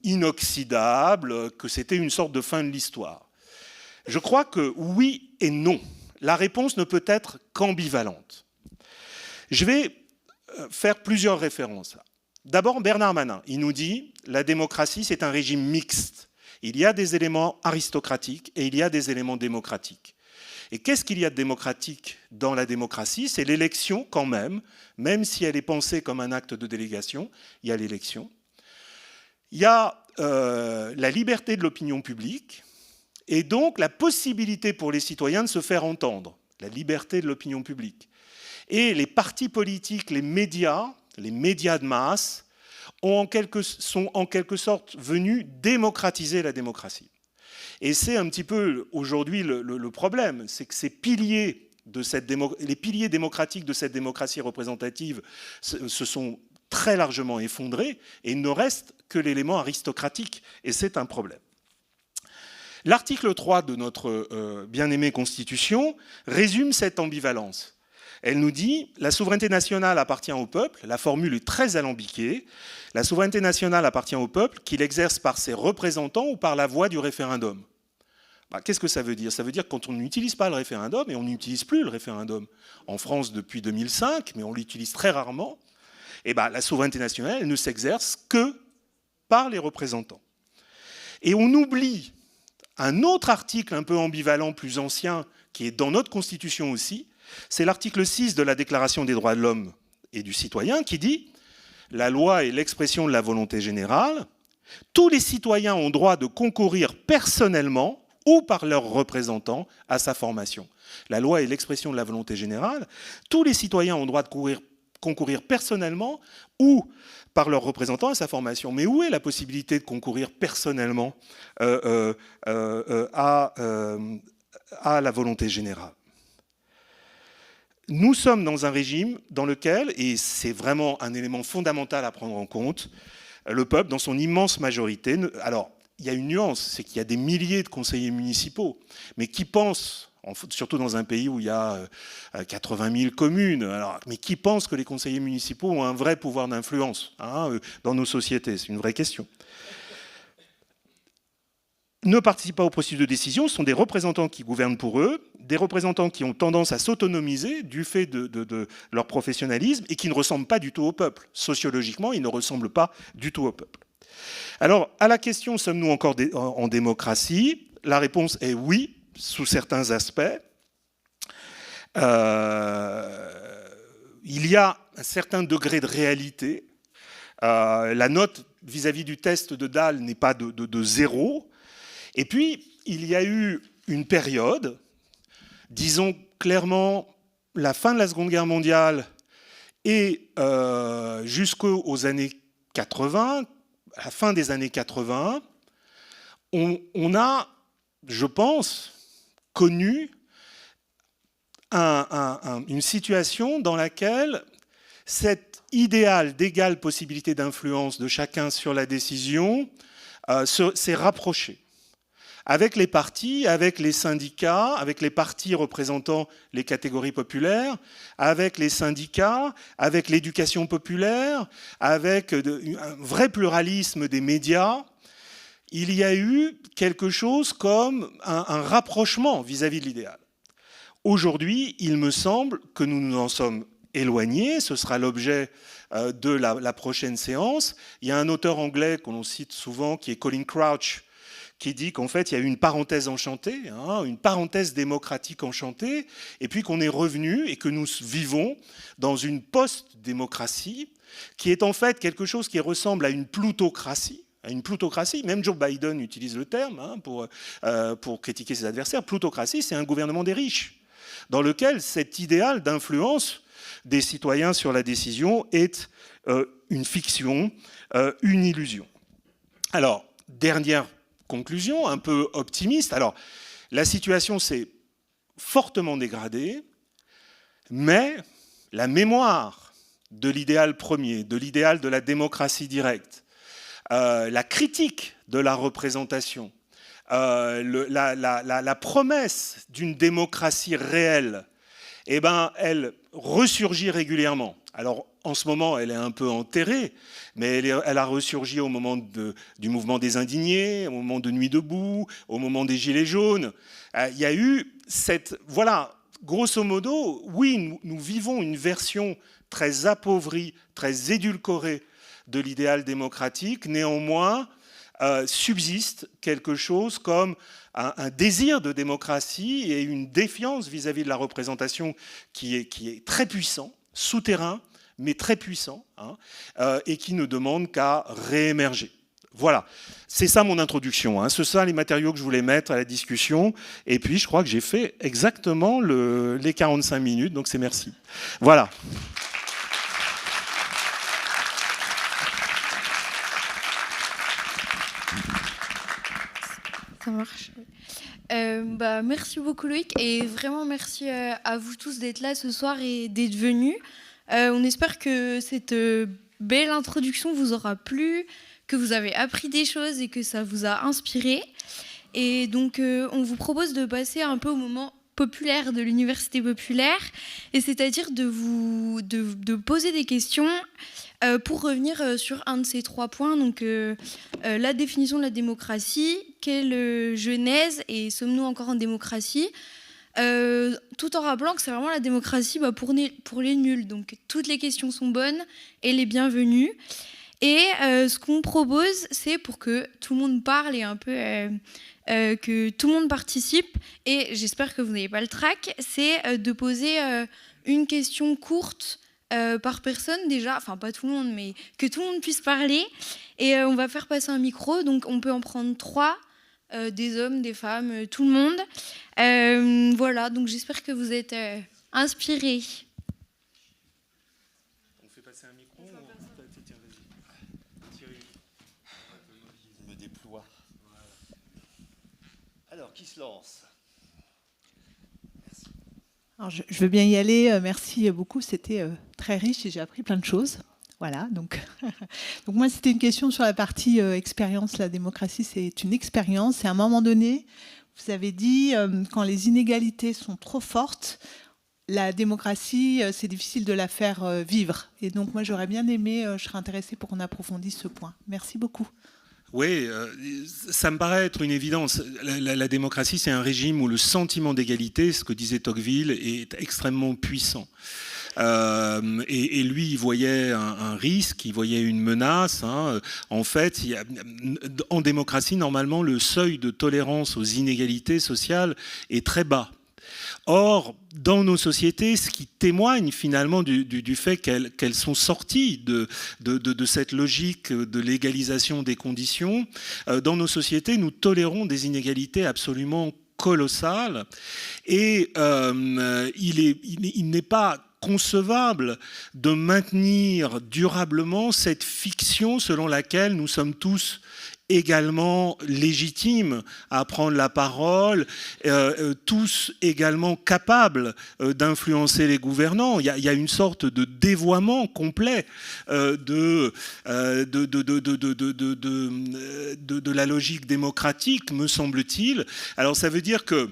inoxydable, que c'était une sorte de fin de l'histoire. Je crois que oui et non. La réponse ne peut être qu'ambivalente. Je vais faire plusieurs références. D'abord, Bernard Manin, il nous dit « La démocratie, c'est un régime mixte. Il y a des éléments aristocratiques et il y a des éléments démocratiques. » Et qu'est-ce qu'il y a de démocratique dans la démocratie? C'est l'élection quand même si elle est pensée comme un acte de délégation, il y a l'élection. Il y a la liberté de l'opinion publique et donc la possibilité pour les citoyens de se faire entendre, la liberté de l'opinion publique. Et les partis politiques, les médias de masse, sont en quelque sorte venus démocratiser la démocratie. Et c'est un petit peu aujourd'hui le problème, c'est que les piliers démocratiques de cette démocratie représentative se sont très largement effondrés et il ne reste que l'élément aristocratique, et c'est un problème. L'article 3 de notre bien-aimée Constitution résume cette ambivalence. Elle nous dit « La souveraineté nationale appartient au peuple ». La formule est très alambiquée. La souveraineté nationale appartient au peuple, qu'il exerce par ses représentants ou par la voie du référendum. Qu'est-ce que ça veut dire? Ça veut dire que quand on n'utilise pas le référendum, et on n'utilise plus le référendum en France depuis 2005, mais on l'utilise très rarement, et la souveraineté nationale elle ne s'exerce que par les représentants. Et on oublie un autre article un peu ambivalent, plus ancien, qui est dans notre Constitution aussi, c'est l'article 6 de la Déclaration des droits de l'homme et du citoyen qui dit « La loi est l'expression de la volonté générale. Tous les citoyens ont droit de concourir personnellement ou par leurs représentants à sa formation. » La loi est l'expression de la volonté générale. Tous les citoyens ont droit de concourir personnellement ou par leurs représentants à sa formation. Mais où est la possibilité de concourir personnellement à la volonté générale? Nous sommes dans un régime dans lequel, et c'est vraiment un élément fondamental à prendre en compte, le peuple, dans son immense majorité, alors il y a une nuance, c'est qu'il y a des milliers de conseillers municipaux, mais qui pensent, surtout dans un pays où il y a 80 000 communes, mais qui pensent que les conseillers municipaux ont un vrai pouvoir d'influence dans nos sociétés? C'est une vraie question. Ne participent pas au processus de décision, ce sont des représentants qui gouvernent pour eux, des représentants qui ont tendance à s'autonomiser du fait de leur professionnalisme et qui ne ressemblent pas du tout au peuple. Sociologiquement, ils ne ressemblent pas du tout au peuple. Alors, à la question « Sommes-nous encore en démocratie ?» La réponse est oui, sous certains aspects. Il y a un certain degré de réalité. La note vis-à-vis du test de Dahl n'est pas de 0. Et puis, il y a eu une période, disons clairement la fin de la Seconde Guerre mondiale et jusqu'aux années 80, à la fin des années 80, on a, je pense, connu une situation dans laquelle cet idéal d'égale possibilité d'influence de chacun sur la décision s'est rapproché. Avec les partis, avec les syndicats, avec les partis représentant les catégories populaires, avec les syndicats, avec l'éducation populaire, avec un vrai pluralisme des médias, il y a eu quelque chose comme un rapprochement vis-à-vis de l'idéal. Aujourd'hui, il me semble que nous nous en sommes éloignés, ce sera l'objet de la prochaine séance. Il y a un auteur anglais qu'on cite souvent qui est Colin Crouch, qui dit qu'en fait, il y a eu une parenthèse enchantée, hein, une parenthèse démocratique enchantée, et puis qu'on est revenu et que nous vivons dans une post-démocratie qui est en fait quelque chose qui ressemble à une plutocratie. Même Joe Biden utilise le terme hein, pour critiquer ses adversaires. Plutocratie, c'est un gouvernement des riches, dans lequel cet idéal d'influence des citoyens sur la décision est une fiction, une illusion. Alors, dernière conclusion, un peu optimiste. Alors, la situation s'est fortement dégradée, mais la mémoire de l'idéal premier, de l'idéal de la démocratie directe, la critique de la représentation, la promesse d'une démocratie réelle, eh ben, elle ressurgit régulièrement. Alors, en ce moment, elle est un peu enterrée, mais elle a ressurgi au moment du mouvement des indignés, au moment de Nuit debout, au moment des Gilets jaunes. Il y a eu cette... Voilà, grosso modo, oui, nous vivons une version très appauvrie, très édulcorée de l'idéal démocratique. Néanmoins, subsiste quelque chose comme un désir de démocratie et une défiance vis-à-vis de la représentation qui est très puissant, souterrain, mais très puissant, hein, et qui ne demande qu'à réémerger. Voilà, c'est ça mon introduction. Hein. Ce sont les matériaux que je voulais mettre à la discussion. Et puis, je crois que j'ai fait exactement les 45 minutes, donc c'est merci. Voilà. Ça marche. Merci beaucoup Loïc et vraiment merci à vous tous d'être là ce soir et d'être venus. On espère que cette belle introduction vous aura plu, que vous avez appris des choses et que ça vous a inspiré. Et donc on vous propose de passer un peu au moment populaire de l'université populaire, et c'est-à-dire de poser des questions pour revenir sur un de ces 3 points, donc la définition de la démocratie, quelle genèse et sommes-nous encore en démocratie, tout en rappelant que c'est vraiment la démocratie pour les nuls, donc toutes les questions sont bonnes et les bienvenues. Et ce qu'on propose, c'est pour que tout le monde parle et un peu que tout le monde participe, et j'espère que vous n'avez pas le trac, c'est de poser une question courte par personne déjà, enfin pas tout le monde, mais que tout le monde puisse parler, et on va faire passer un micro, donc on peut en prendre 3, des hommes, des femmes, tout le monde. Voilà, donc j'espère que vous êtes inspirés. On fait passer un micro ou... Tiens, vas-y. Thierry. Je me déploie. Alors, qui se lance ? Alors, je veux bien y aller. Merci beaucoup. C'était très riche et j'ai appris plein de choses. Voilà. Donc moi, c'était une question sur la partie expérience. La démocratie, c'est une expérience. Et à un moment donné, vous avez dit quand les inégalités sont trop fortes, la démocratie, c'est difficile de la faire vivre. Et donc moi, j'aurais bien aimé, je serais intéressée pour qu'on approfondisse ce point. Merci beaucoup. Oui, ça me paraît être une évidence. La démocratie, c'est un régime où le sentiment d'égalité, ce que disait Tocqueville, est extrêmement puissant. Et lui, il voyait un risque, il voyait une menace. Hein. En fait, en démocratie, normalement, le seuil de tolérance aux inégalités sociales est très bas. Or, dans nos sociétés, ce qui témoigne finalement du fait qu'elles sont sorties de cette logique de légalisation des conditions, dans nos sociétés, nous tolérons des inégalités absolument colossales, et il n'est pas concevable de maintenir durablement cette fiction selon laquelle nous sommes tous également légitimes à prendre la parole, tous également capables d'influencer les gouvernants. Il y a une sorte de dévoiement complet de la logique démocratique, me semble-t-il. Alors ça veut dire que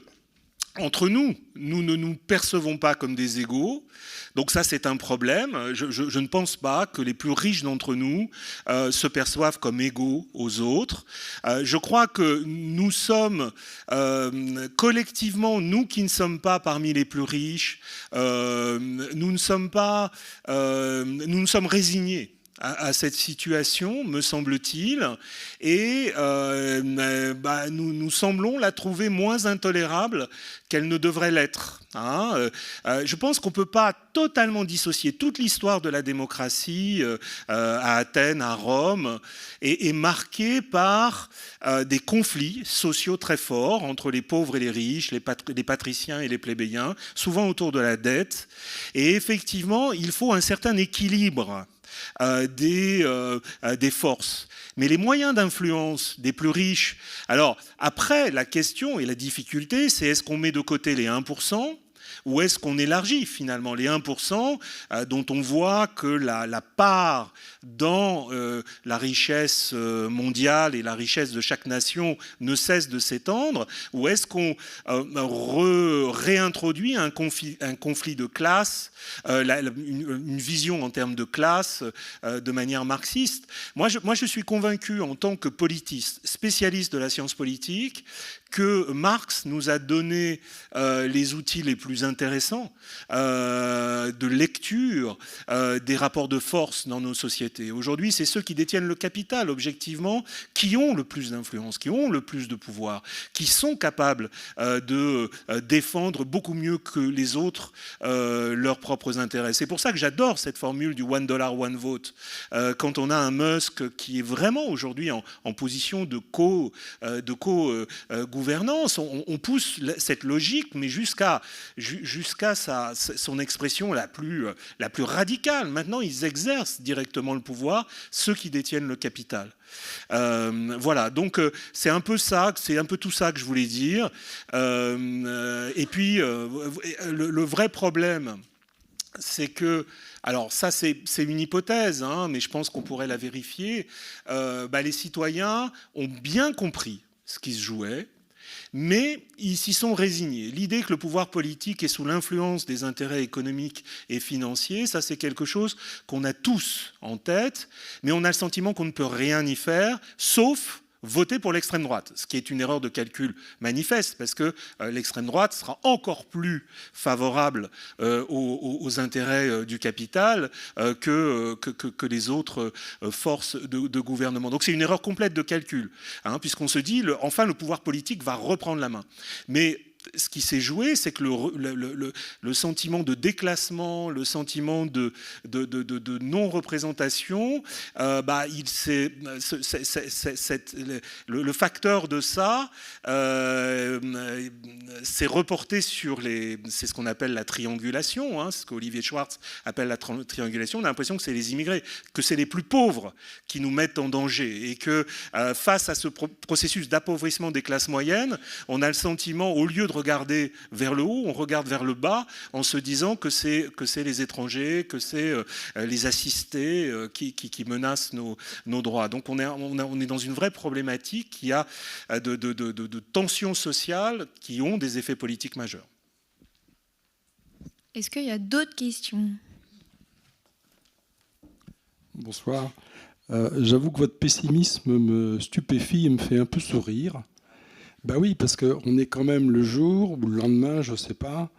entre nous ne nous percevons pas comme des égaux. Donc ça, c'est un problème. Je ne pense pas que les plus riches d'entre nous se perçoivent comme égaux aux autres. Je crois que nous sommes collectivement, nous qui ne sommes pas parmi les plus riches, nous sommes résignés à cette situation, me semble-t-il, et nous semblons la trouver moins intolérable qu'elle ne devrait l'être. Je pense qu'on ne peut pas totalement dissocier toute l'histoire de la démocratie à Athènes, à Rome, est marquée par des conflits sociaux très forts entre les pauvres et les riches, les patriciens et les plébéiens, souvent autour de la dette. Et effectivement, il faut un certain équilibre des forces. Mais les moyens d'influence des plus riches... Alors, après, la question et la difficulté, c'est est-ce qu'on met de côté les 1% ou est-ce qu'on élargit finalement les 1% dont on voit que la part dans la richesse mondiale et la richesse de chaque nation ne cesse de s'étendre, ou est-ce qu'on réintroduit un conflit de classe, une vision en termes de classe de manière marxiste. Moi, je suis convaincu en tant que politiste, spécialiste de la science politique, que Marx nous a donné les outils les plus intéressants de lecture des rapports de force dans nos sociétés. Aujourd'hui, c'est ceux qui détiennent le capital, objectivement, qui ont le plus d'influence, qui ont le plus de pouvoir, qui sont capables de défendre beaucoup mieux que les autres leurs propres intérêts. C'est pour ça que j'adore cette formule du $1, one vote. Quand on a un Musk qui est vraiment aujourd'hui en position de co-gouvernance, on pousse cette logique, mais jusqu'à son expression la plus radicale. Maintenant, ils exercent directement le pouvoir, ceux qui détiennent le capital. Voilà, donc c'est un peu tout ça que je voulais dire. Et puis, le vrai problème, c'est que, alors ça c'est une hypothèse, mais je pense qu'on pourrait la vérifier, les citoyens ont bien compris ce qui se jouait, mais ils s'y sont résignés. L'idée que le pouvoir politique est sous l'influence des intérêts économiques et financiers, ça c'est quelque chose qu'on a tous en tête, mais on a le sentiment qu'on ne peut rien y faire, sauf voter pour l'extrême droite, ce qui est une erreur de calcul manifeste, parce que l'extrême droite sera encore plus favorable aux intérêts du capital que les autres forces de gouvernement. Donc c'est une erreur complète de calcul, puisqu'on se dit, enfin le pouvoir politique va reprendre la main. Mais ce qui s'est joué, c'est que le sentiment de déclassement, le sentiment de non-représentation, le facteur de ça s'est reporté sur c'est ce qu'on appelle la triangulation, ce qu'Olivier Schwartz appelle la triangulation. On a l'impression que c'est les immigrés, que c'est les plus pauvres qui nous mettent en danger, et que face à ce processus d'appauvrissement des classes moyennes, on a le sentiment, au lieu de regarder vers le haut, on regarde vers le bas en se disant que c'est les étrangers, que c'est les assistés qui menacent nos droits. Donc on est dans une vraie problématique qui a de tensions sociales qui ont des effets politiques majeurs. Est-ce qu'il y a d'autres questions ? Bonsoir. J'avoue que votre pessimisme me stupéfie et me fait un peu sourire. Ben oui, parce qu'on est quand même le jour ou le lendemain, je ne sais pas,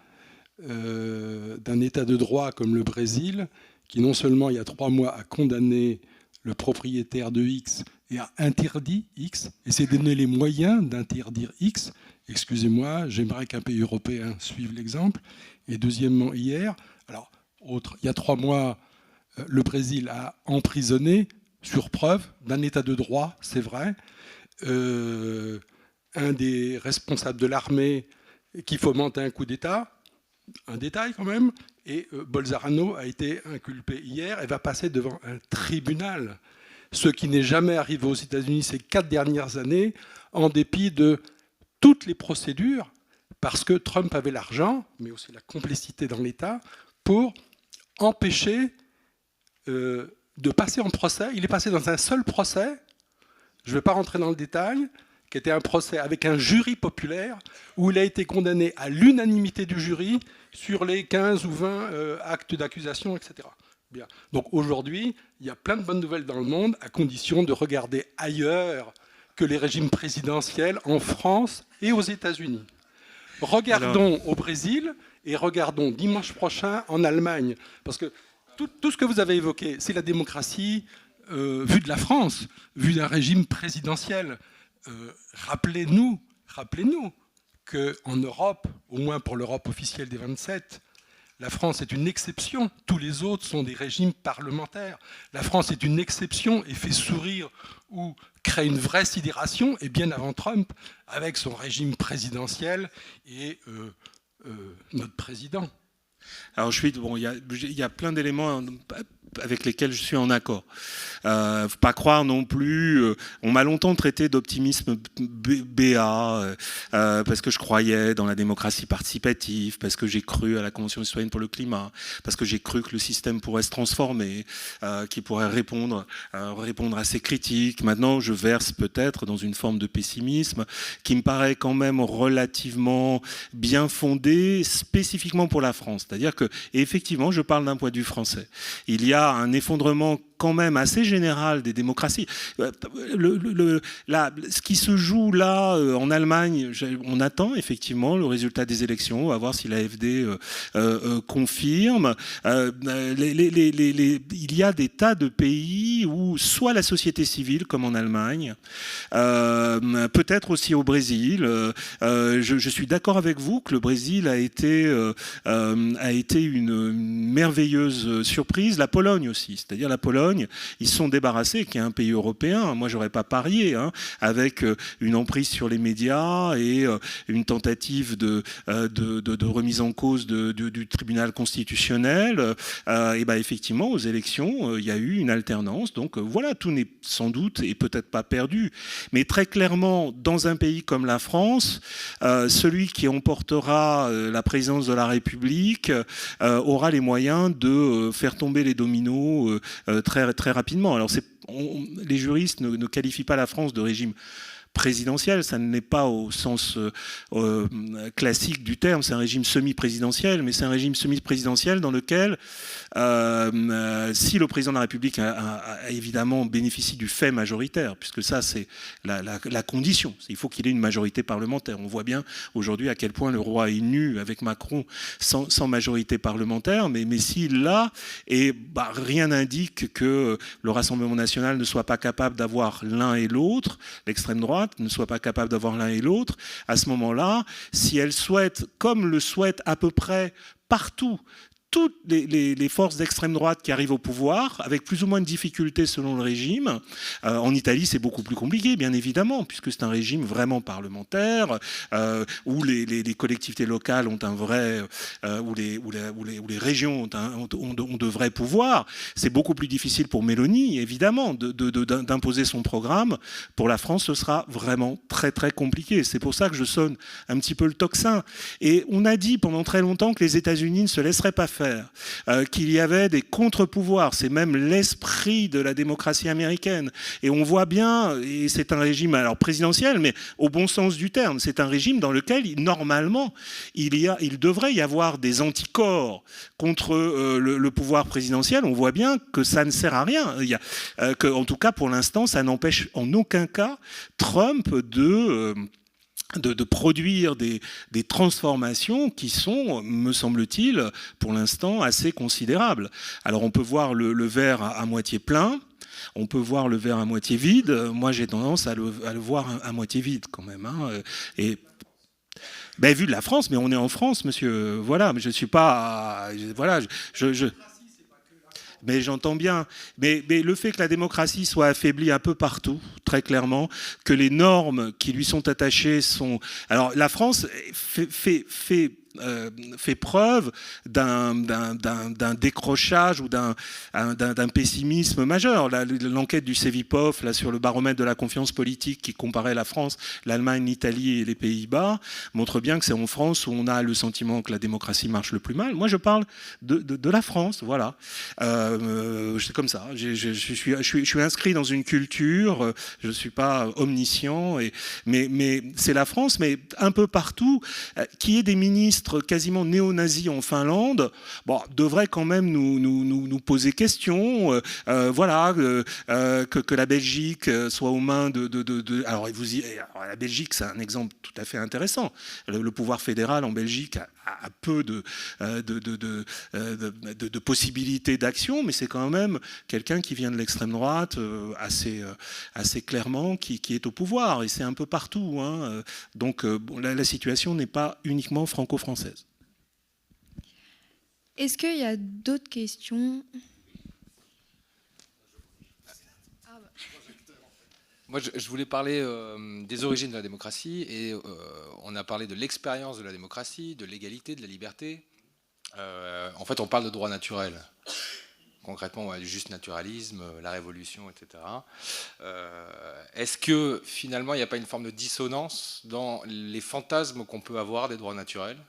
d'un état de droit comme le Brésil, qui non seulement il y a 3 mois a condamné le propriétaire de X et a interdit X, et s'est donné les moyens d'interdire X. Excusez-moi, j'aimerais qu'un pays européen suive l'exemple. Et deuxièmement, hier, alors, il y a 3 mois, le Brésil a emprisonné, sur preuve d'un état de droit, c'est vrai, un des responsables de l'armée qui fomentait un coup d'État, un détail quand même, et Bolsonaro a été inculpé hier et va passer devant un tribunal, ce qui n'est jamais arrivé aux États-Unis ces 4 dernières années, en dépit de toutes les procédures, parce que Trump avait l'argent, mais aussi la complicité dans l'État, pour empêcher de passer en procès. Il est passé dans un seul procès, je ne vais pas rentrer dans le détail, qui était un procès avec un jury populaire, où il a été condamné à l'unanimité du jury sur les 15 ou 20 actes d'accusation, etc. Bien. Donc aujourd'hui, il y a plein de bonnes nouvelles dans le monde, à condition de regarder ailleurs que les régimes présidentiels en France et aux États-Unis. Regardons au Brésil et regardons dimanche prochain en Allemagne. Parce que tout ce que vous avez évoqué, c'est la démocratie vue de la France, vue d'un régime présidentiel. Rappelez-nous qu'en Europe, au moins pour l'Europe officielle des 27, la France est une exception. Tous les autres sont des régimes parlementaires. La France est une exception et fait sourire ou crée une vraie sidération, et bien avant Trump, avec son régime présidentiel et notre président. Alors il y a plein d'éléments avec lesquels je suis en accord. Faut pas croire non plus. On m'a longtemps traité d'optimisme béat parce que je croyais dans la démocratie participative, parce que j'ai cru à la Convention citoyenne pour le climat, parce que j'ai cru que le système pourrait se transformer, qu'il pourrait répondre à ces critiques. Maintenant, je verse peut-être dans une forme de pessimisme qui me paraît quand même relativement bien fondé, spécifiquement pour la France. C'est-à-dire que, et effectivement, je parle d'un point de vue français. Il y a un effondrement quand même assez général des démocraties. Ce qui se joue là en Allemagne, on attend effectivement le résultat des élections, on va voir si l'AfD confirme. Il y a des tas de pays où soit la société civile, comme en Allemagne, peut-être aussi au Brésil. Je suis d'accord avec vous que le Brésil a été une merveilleuse surprise. La Pologne aussi, c'est-à-dire la Pologne, ils se sont débarrassés, qui est un pays européen, moi j'aurais pas parié, avec une emprise sur les médias et une tentative de remise en cause du tribunal constitutionnel, et ben effectivement aux élections il y a eu une alternance, donc voilà, tout n'est sans doute et peut-être pas perdu, mais très clairement dans un pays comme la France, celui qui emportera la présidence de la République aura les moyens de faire tomber les dominos très rapidement. Alors les juristes ne qualifient pas la France de régime présidentiel, ça n'est pas au sens classique du terme, c'est un régime semi-présidentiel, mais c'est un régime semi-présidentiel dans lequel, si le président de la République a évidemment bénéficie du fait majoritaire, puisque ça c'est la condition, il faut qu'il ait une majorité parlementaire. On voit bien aujourd'hui à quel point le roi est nu avec Macron sans majorité parlementaire, mais s'il l'a, et rien n'indique que le Rassemblement national ne soit pas capable d'avoir l'un et l'autre, l'extrême droite ne soit pas capable d'avoir l'un et l'autre, à ce moment-là, si elle souhaite, comme le souhaite à peu près partout, toutes les forces d'extrême droite qui arrivent au pouvoir, avec plus ou moins de difficultés selon le régime. En Italie, c'est beaucoup plus compliqué, bien évidemment, puisque c'est un régime vraiment parlementaire, où les collectivités locales ont un vrai... où les régions ont de vrais pouvoirs. C'est beaucoup plus difficile pour Mélanie, évidemment, d'imposer son programme. Pour la France, ce sera vraiment très, très compliqué. C'est pour ça que je sonne un petit peu le tocsin. Et on a dit pendant très longtemps que les États-Unis ne se laisseraient pas faire. Qu'il y avait des contre-pouvoirs, c'est même l'esprit de la démocratie américaine. Et on voit bien, et c'est un régime alors présidentiel, mais au bon sens du terme, c'est un régime dans lequel normalement il devrait y avoir des anticorps contre le pouvoir présidentiel. On voit bien que ça ne sert à rien. En tout cas, pour l'instant, ça n'empêche en aucun cas Trump de produire des transformations qui sont, me semble-t-il, pour l'instant assez considérables. Alors on peut voir le verre à moitié plein, on peut voir le verre à moitié vide. Moi j'ai tendance à le voir à moitié vide quand même. Et vu de la France, mais on est en France, monsieur. Voilà, mais je suis pas... Voilà, mais j'entends bien. Mais le fait que la démocratie soit affaiblie un peu partout, très clairement, que les normes qui lui sont attachées sont... Alors la France fait preuve d'un décrochage ou d'un pessimisme majeur. L'enquête du Cevipof là, sur le baromètre de la confiance politique qui comparait la France, l'Allemagne, l'Italie et les Pays-Bas montre bien que c'est en France où on a le sentiment que la démocratie marche le plus mal. Moi, je parle de la France, voilà. C'est comme ça. Je suis inscrit dans une culture, je ne suis pas omniscient, mais c'est la France, mais un peu partout, qui est des ministres quasiment néo-nazis en Finlande, devrait quand même nous poser question. Que la Belgique soit aux mains alors la Belgique, c'est un exemple tout à fait intéressant. Le pouvoir fédéral en Belgique a peu de possibilités d'action, mais c'est quand même quelqu'un qui vient de l'extrême droite assez clairement, qui est au pouvoir, et c'est un peu partout. Hein. Donc bon, la situation n'est pas uniquement franco-française. Est-ce qu'il y a d'autres questions? Moi, je voulais parler des origines de la démocratie, et on a parlé de l'expérience de la démocratie, de l'égalité, de la liberté. En fait, on parle de droit naturel. Concrètement, du juste naturalisme, la révolution, etc. Est-ce que finalement, il n'y a pas une forme de dissonance dans les fantasmes qu'on peut avoir des droits naturels,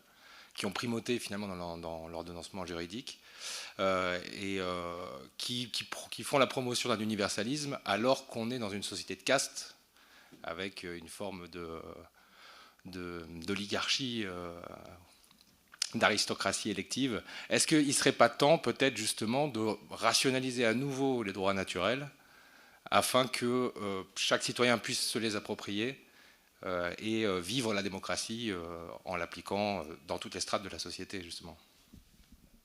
qui ont primauté finalement dans l'ordonnancement juridique, qui font la promotion d'un universalisme alors qu'on est dans une société de caste avec une forme d'oligarchie, d'aristocratie élective. Est-ce qu'il ne serait pas temps peut-être justement de rationaliser à nouveau les droits naturels afin que chaque citoyen puisse se les approprier et vivre la démocratie en l'appliquant dans toutes les strates de la société, justement?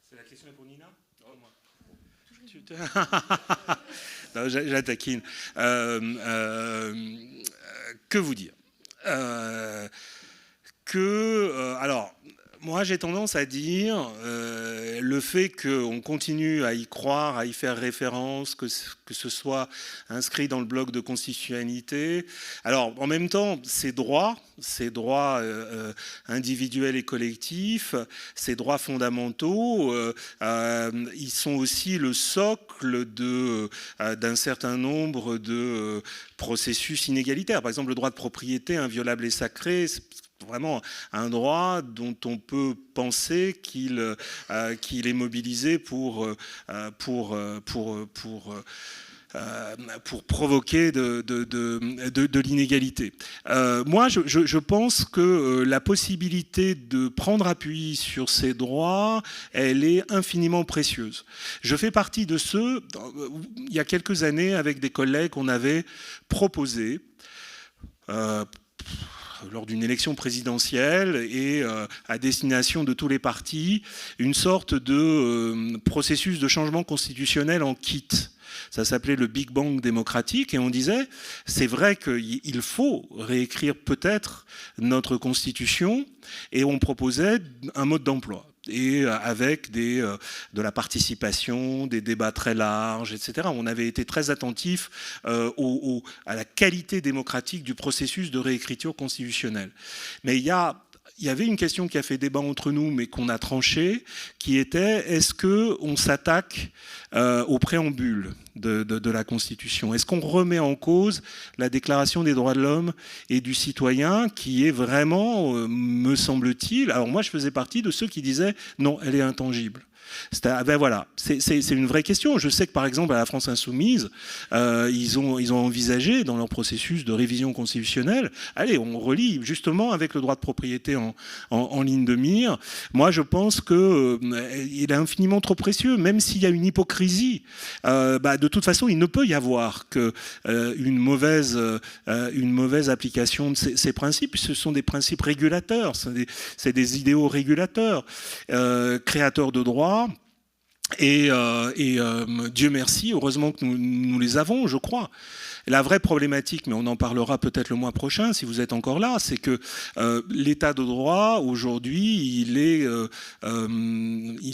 C'est la question pour Nina? Non, j'attaquine. Que vous dire? Alors, moi, j'ai tendance à dire le fait qu'on continue à y croire, à y faire référence, que ce soit inscrit dans le bloc de constitutionnalité. Alors, en même temps, ces droits individuels et collectifs, ces droits fondamentaux, ils sont aussi le socle d'un certain nombre de processus inégalitaires. Par exemple, le droit de propriété inviolable et sacré, c'est vraiment un droit dont on peut penser qu'il est mobilisé pour provoquer de l'inégalité. Moi, je pense que la possibilité de prendre appui sur ces droits, elle est infiniment précieuse. Je fais partie de ceux, il y a quelques années, avec des collègues, on avait proposé lors d'une élection présidentielle et à destination de tous les partis, une sorte de processus de changement constitutionnel en kit. Ça s'appelait le Big Bang démocratique, et on disait, c'est vrai qu'il faut réécrire peut-être notre constitution, et on proposait un mode d'emploi. Et avec de la participation, des débats très larges, etc. On avait été très attentifs à la qualité démocratique du processus de réécriture constitutionnelle. Mais il y avait une question qui a fait débat entre nous, mais qu'on a tranchée, qui était, est-ce qu'on s'attaque au préambule de la Constitution? Est-ce qu'on remet en cause la Déclaration des droits de l'homme et du citoyen, qui est vraiment, me semble-t-il, alors moi je faisais partie de ceux qui disaient, non, elle est intangible. Ben voilà, c'est une vraie question. Je sais que par exemple à la France Insoumise, ils ont envisagé dans leur processus de révision constitutionnelle, allez, on relie justement avec le droit de propriété en ligne de mire. Moi je pense qu'il est infiniment trop précieux, même s'il y a une hypocrisie. De toute façon, il ne peut y avoir qu'une mauvaise application de ces principes. Ce sont des principes régulateurs, c'est des idéaux régulateurs, créateurs de droits. Et Dieu merci, heureusement que nous les avons, je crois. La vraie problématique, mais on en parlera peut-être le mois prochain, si vous êtes encore là, c'est que l'état de droit, aujourd'hui, il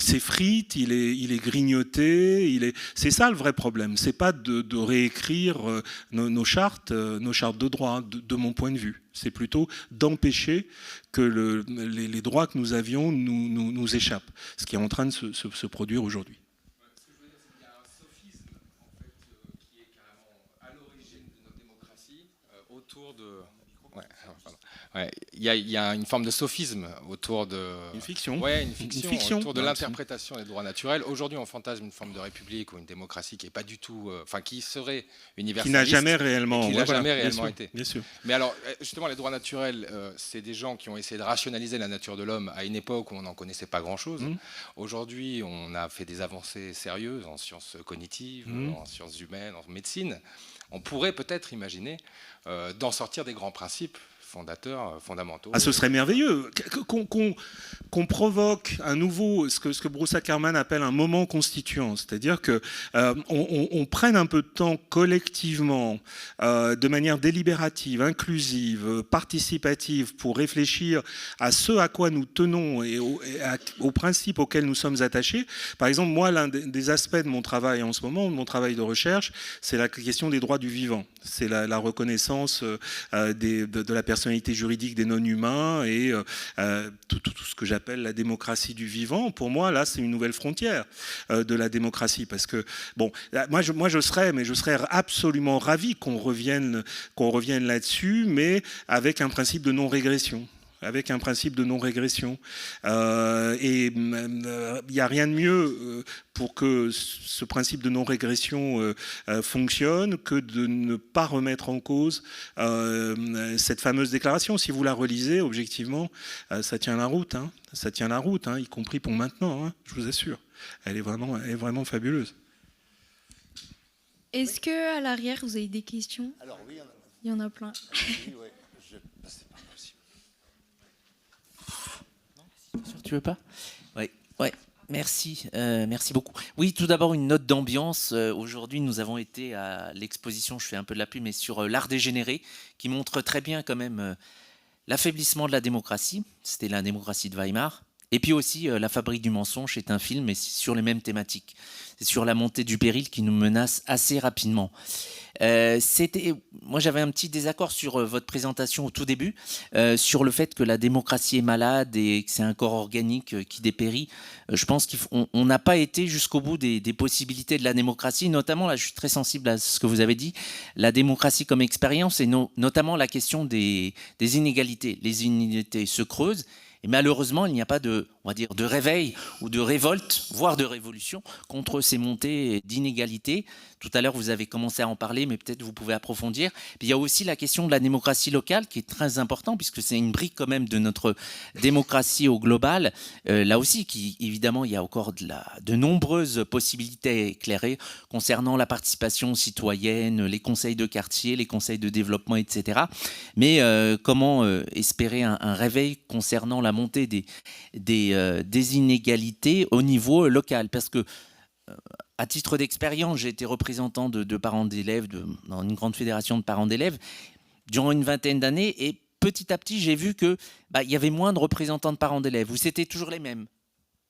s'effrite, il est grignoté, c'est ça le vrai problème. C'est pas de réécrire nos chartes de droit, de mon point de vue. C'est plutôt d'empêcher que les droits que nous avions nous échappent, ce qui est en train de se produire aujourd'hui. Il y a un sophisme en fait, qui est carrément à l'origine de notre démocratie autour de... Il y a une forme de sophisme autour de... Une fiction. Ouais, une fiction autour de l'interprétation des droits naturels. Aujourd'hui, on fantasme une forme de république ou une démocratie qui est pas du tout... qui serait universaliste. Qui n'a jamais réellement, été. Bien sûr. Mais alors, justement, les droits naturels, c'est des gens qui ont essayé de rationaliser la nature de l'homme à une époque où on n'en connaissait pas grand-chose. Aujourd'hui, on a fait des avancées sérieuses en sciences cognitives, en sciences humaines, en médecine. On pourrait peut-être imaginer d'en sortir des grands principes fondamentaux. Ah, ce serait merveilleux qu'on provoque un nouveau, ce que Bruce Ackerman appelle un moment constituant, c'est-à-dire que on prenne un peu de temps collectivement, de manière délibérative, inclusive, participative, pour réfléchir à ce à quoi nous tenons et aux principes auxquels nous sommes attachés. Par exemple, moi, l'un des aspects de mon travail en ce moment, de mon travail de recherche, c'est la question des droits du vivant. C'est la reconnaissance de la personnalité juridique des non-humains et tout ce que j'appelle la démocratie du vivant. Pour moi, là, c'est une nouvelle frontière de la démocratie. Parce que, bon, moi, je serais absolument ravi qu'on revienne là-dessus, mais avec un principe de non-régression. Et il n'y a rien de mieux pour que ce principe de non-régression fonctionne que de ne pas remettre en cause cette fameuse déclaration. Si vous la relisez, objectivement, ça tient la route, hein. Ça tient la route, hein, y compris pour maintenant, hein, je vous assure. Elle est vraiment fabuleuse. Est-ce qu'à l'arrière, vous avez des questions? Alors oui, Il y en a plein. oui, ouais. C'est pas possible. Tu veux pas? Oui. Ouais. Merci, merci beaucoup. Oui, tout d'abord une note d'ambiance. Aujourd'hui, nous avons été à l'exposition, je fais un peu de la pub, mais sur l'art dégénéré, qui montre très bien quand même l'affaiblissement de la démocratie. C'était la démocratie de Weimar. Et puis aussi La Fabrique du mensonge est un film, mais sur les mêmes thématiques. C'est sur la montée du péril qui nous menace assez rapidement. Moi, j'avais un petit désaccord sur votre présentation au tout début, sur le fait que la démocratie est malade et que c'est un corps organique qui dépérit. Je pense qu'on n'a pas été jusqu'au bout des possibilités de la démocratie, notamment, là, je suis très sensible à ce que vous avez dit, la démocratie comme expérience et notamment la question des inégalités. Les inégalités se creusent. Et malheureusement, il n'y a pas de réveil ou de révolte, voire de révolution, contre ces montées d'inégalités. Tout à l'heure, vous avez commencé à en parler, mais peut-être vous pouvez approfondir. Puis il y a aussi la question de la démocratie locale, qui est très importante, puisque c'est une brique quand même de notre démocratie au global. Là aussi, évidemment, il y a encore de nombreuses possibilités à éclairer concernant la participation citoyenne, les conseils de quartier, les conseils de développement, etc. Mais comment espérer un réveil concernant la montée des inégalités au niveau local? Parce que, à titre d'expérience, j'ai été représentant de parents d'élèves dans une grande fédération de parents d'élèves durant une vingtaine d'années, et petit à petit, j'ai vu qu'il y avait moins de représentants de parents d'élèves, où c'était toujours les mêmes.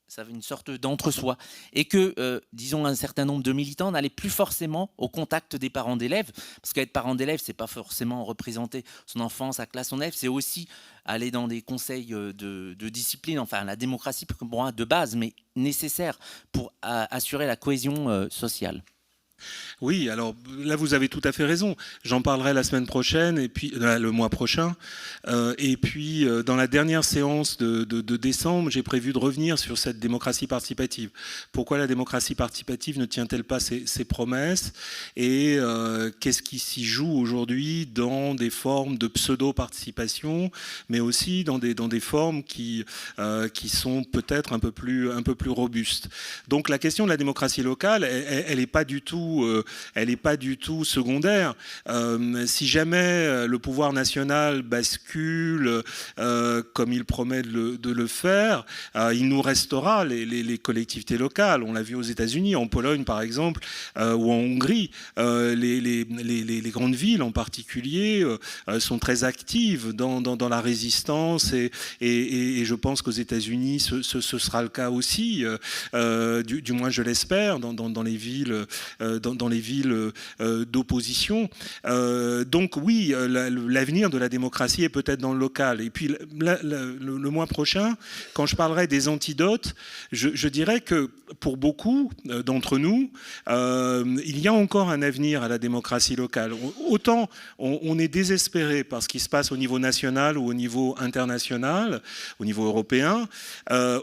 Ça avait une sorte d'entre-soi. Et que, disons, un certain nombre de militants n'allaient plus forcément au contact des parents d'élèves, parce qu'être parent d'élève, c'est pas forcément représenter son enfant, sa classe, son élève, c'est aussi aller dans des conseils de discipline, enfin la démocratie pour moi de base, mais nécessaire pour assurer la cohésion sociale. Oui, alors là vous avez tout à fait raison. J'en parlerai la semaine prochaine et puis le mois prochain. Et puis dans la dernière séance de décembre, j'ai prévu de revenir sur cette démocratie participative. Pourquoi la démocratie participative ne tient-elle pas ses promesses? Et qu'est-ce qui s'y joue aujourd'hui dans des formes de pseudo-participation, mais aussi dans des formes qui sont peut-être un peu plus robustes. Donc la question de la démocratie locale, elle n'est pas du tout secondaire. Si jamais le pouvoir national bascule comme il promet de le faire, il nous restera les collectivités locales. On l'a vu aux États-Unis, en Pologne par exemple, ou en Hongrie. Les grandes villes en particulier sont très actives dans la résistance et je pense qu'aux États-Unis ce sera le cas aussi, du moins je l'espère, dans les villes d'opposition. Donc oui, l'avenir de la démocratie est peut-être dans le local. Et puis le mois prochain, quand je parlerai des antidotes, je dirais que pour beaucoup d'entre nous, il y a encore un avenir à la démocratie locale. Autant on est désespéré par ce qui se passe au niveau national ou au niveau international, au niveau européen,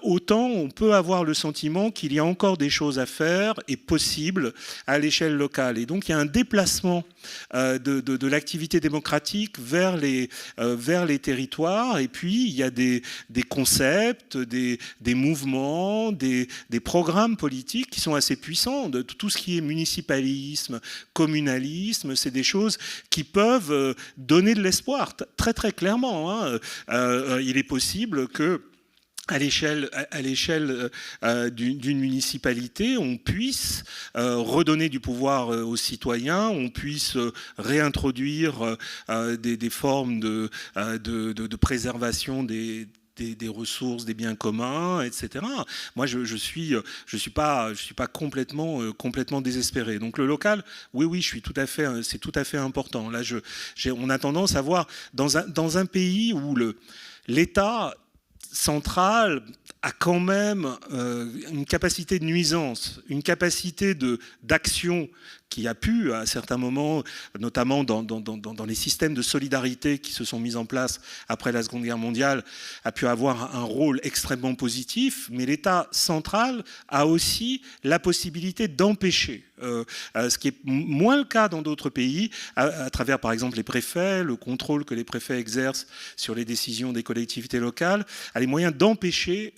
autant on peut avoir le sentiment qu'il y a encore des choses à faire et possibles à l'échelle local. Et donc il y a un déplacement de l'activité démocratique vers les territoires. Et puis il y a des concepts, des mouvements, des programmes politiques qui sont assez puissants. De tout ce qui est municipalisme, communalisme, c'est des choses qui peuvent donner de l'espoir, très très clairement. Hein. Il est possible que à l'échelle d'une municipalité, on puisse redonner du pouvoir aux citoyens, on puisse réintroduire des formes de préservation des ressources, des biens communs, etc. Moi, je suis pas complètement désespéré. Donc le local, oui, c'est tout à fait important. Là, on a tendance à voir dans un pays où l'État central a quand même une capacité de nuisance, une capacité d'action qui a pu, à certains moments, notamment dans les systèmes de solidarité qui se sont mis en place après la Seconde Guerre mondiale, a pu avoir un rôle extrêmement positif, mais l'État central a aussi la possibilité d'empêcher, ce qui est moins le cas dans d'autres pays, à travers par exemple les préfets, le contrôle que les préfets exercent sur les décisions des collectivités locales, a les moyens d'empêcher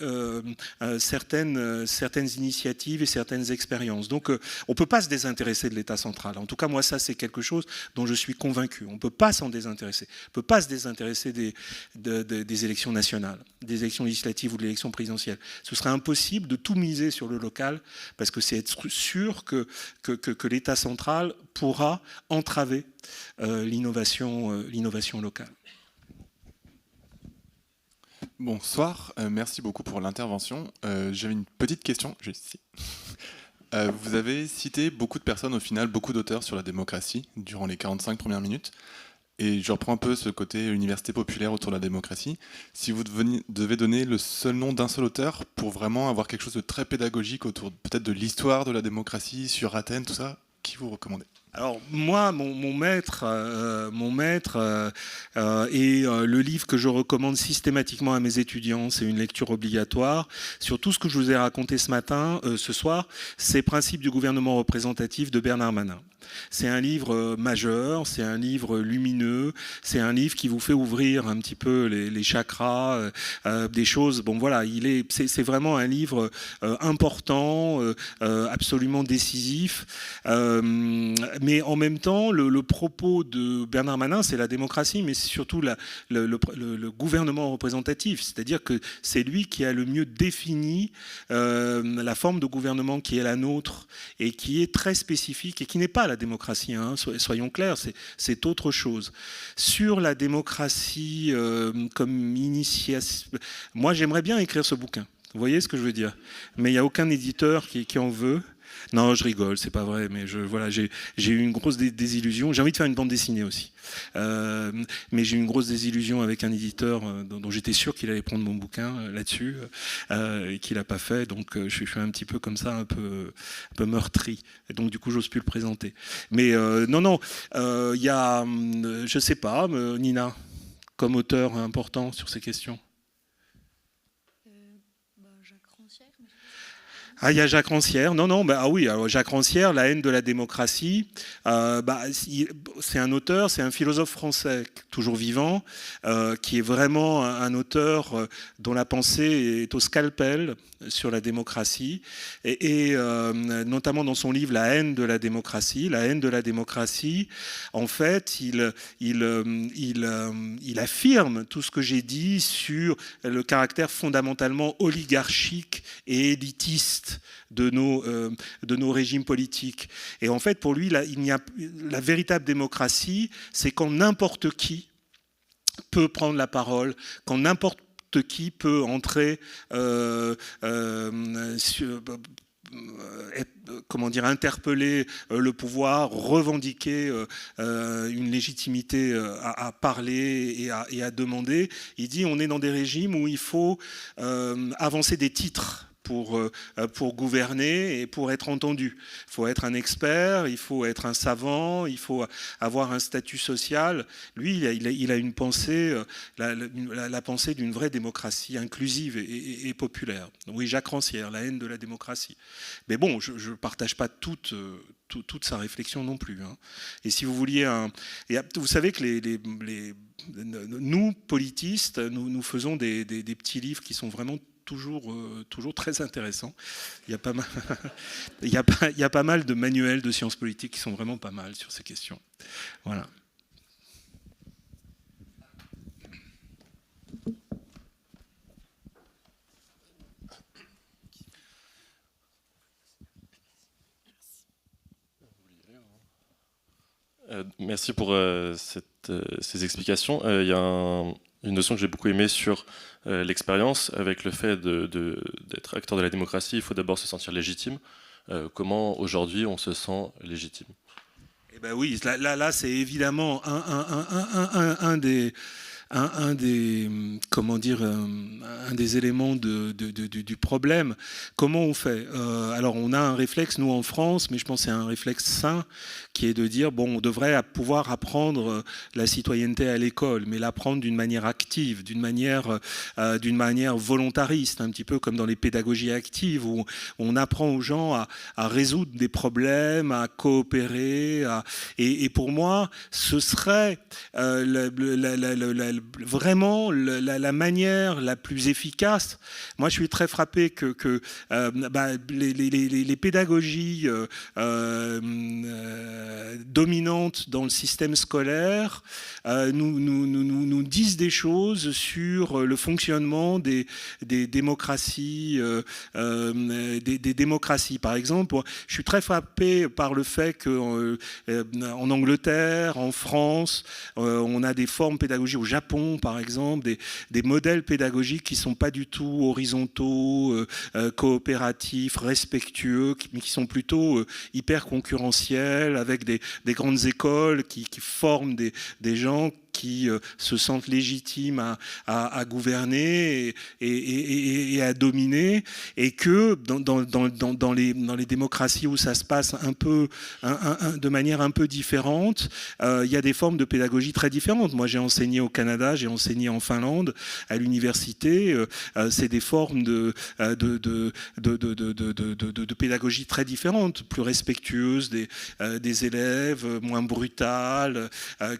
certaines initiatives et certaines expériences. Donc on ne peut pas se désintéresser de l'État central. En tout cas, moi, ça, c'est quelque chose dont je suis convaincu. On ne peut pas s'en désintéresser. On ne peut pas se désintéresser des élections nationales, des élections législatives ou de l'élection présidentielle. Ce serait impossible de tout miser sur le local, parce que c'est être sûr que l'État central pourra entraver l'innovation locale. Bonsoir, merci beaucoup pour l'intervention. J'avais une petite question, juste ici. Vous avez cité beaucoup de personnes, au final, beaucoup d'auteurs sur la démocratie durant les 45 premières minutes. Et je reprends un peu ce côté université populaire autour de la démocratie. Si vous devez donner le seul nom d'un seul auteur pour vraiment avoir quelque chose de très pédagogique autour peut-être de l'histoire de la démocratie, sur Athènes, tout ça, qui vous recommandez ? Alors moi, mon maître et le livre que je recommande systématiquement à mes étudiants, c'est une lecture obligatoire, sur tout ce que je vous ai raconté ce soir, c'est Principes du gouvernement représentatif de Bernard Manin. C'est un livre majeur, c'est un livre lumineux, c'est un livre qui vous fait ouvrir un petit peu les chakras, des choses. Bon voilà, c'est vraiment un livre important, absolument décisif. Mais en même temps, le propos de Bernard Manin, c'est la démocratie, mais c'est surtout le gouvernement représentatif. C'est-à-dire que c'est lui qui a le mieux défini la forme de gouvernement qui est la nôtre et qui est très spécifique et qui n'est pas la démocratie, hein, soyons clairs, c'est autre chose. Sur la démocratie comme initiation, moi j'aimerais bien écrire ce bouquin, vous voyez ce que je veux dire, mais il n'y a aucun éditeur qui en veut. Non, je rigole, c'est pas vrai, mais j'ai eu une grosse désillusion. J'ai envie de faire une bande dessinée aussi. Mais j'ai eu une grosse désillusion avec un éditeur dont j'étais sûr qu'il allait prendre mon bouquin là-dessus, et qu'il n'a pas fait. Donc je suis un petit peu comme ça, un peu meurtri. Et donc du coup, j'ose plus le présenter. Mais non, il y a, je sais pas, Nina, comme auteur important sur ces questions. Ah, il y a Jacques Rancière. Oui, alors Jacques Rancière, La haine de la démocratie. C'est un auteur, c'est un philosophe français toujours vivant, qui est vraiment un auteur dont la pensée est au scalpel sur la démocratie, et notamment dans son livre La haine de la démocratie. La haine de la démocratie, en fait, il affirme tout ce que j'ai dit sur le caractère fondamentalement oligarchique et élitiste de nos régimes politiques. Et en fait, pour lui, la véritable démocratie, c'est quand n'importe qui peut prendre la parole, quand n'importe qui peut entrer interpeller le pouvoir, revendiquer une légitimité à parler et à demander. Il dit on est dans des régimes où il faut avancer des titres pour gouverner et pour être entendu. Il faut être un expert, il faut être un savant, il faut avoir un statut social. Lui, il a une pensée, la pensée d'une vraie démocratie inclusive et populaire. Oui, Jacques Rancière, la haine de la démocratie. Mais bon, je ne partage pas toute sa réflexion non plus. Hein. Et si vous vouliez vous savez que nous, politistes, nous faisons des petits livres qui sont vraiment toujours très intéressants. Il y a pas mal de manuels de sciences politiques qui sont vraiment pas mal sur ces questions. Voilà. Merci pour ces explications. Il y a une notion que j'ai beaucoup aimée sur l'expérience, avec le fait d'être acteur de la démocratie, il faut d'abord se sentir légitime. Comment aujourd'hui on se sent légitime? Eh ben oui, là c'est évidemment un des comment dire, un des éléments du problème. Comment on fait? Alors on a un réflexe, nous en France, mais je pense que c'est un réflexe sain, qui est de dire, bon, on devrait pouvoir apprendre la citoyenneté à l'école, mais l'apprendre d'une manière active, d'une manière volontariste, un petit peu comme dans les pédagogies actives, où on apprend aux gens à résoudre des problèmes, à coopérer. Et pour moi, ce serait vraiment la manière la plus efficace. Moi, je suis très frappé que les pédagogies dominantes dans le système scolaire nous disent des choses sur le fonctionnement des démocraties. Des démocraties. Par exemple, je suis très frappé par le fait qu'en Angleterre, en France, on a des formes pédagogiques, au Japon par exemple, des modèles pédagogiques qui ne sont pas du tout horizontaux, coopératifs, respectueux, mais qui sont plutôt hyper concurrentiels, avec des grandes écoles qui forment des gens qui se sentent légitimes à gouverner et à dominer, et que dans les démocraties où ça se passe un peu de manière un peu différente, il y a des formes de pédagogie très différentes. Moi, j'ai enseigné au Canada, j'ai enseigné en Finlande à l'université. C'est des formes de pédagogie très différentes, plus respectueuses des élèves, moins brutales,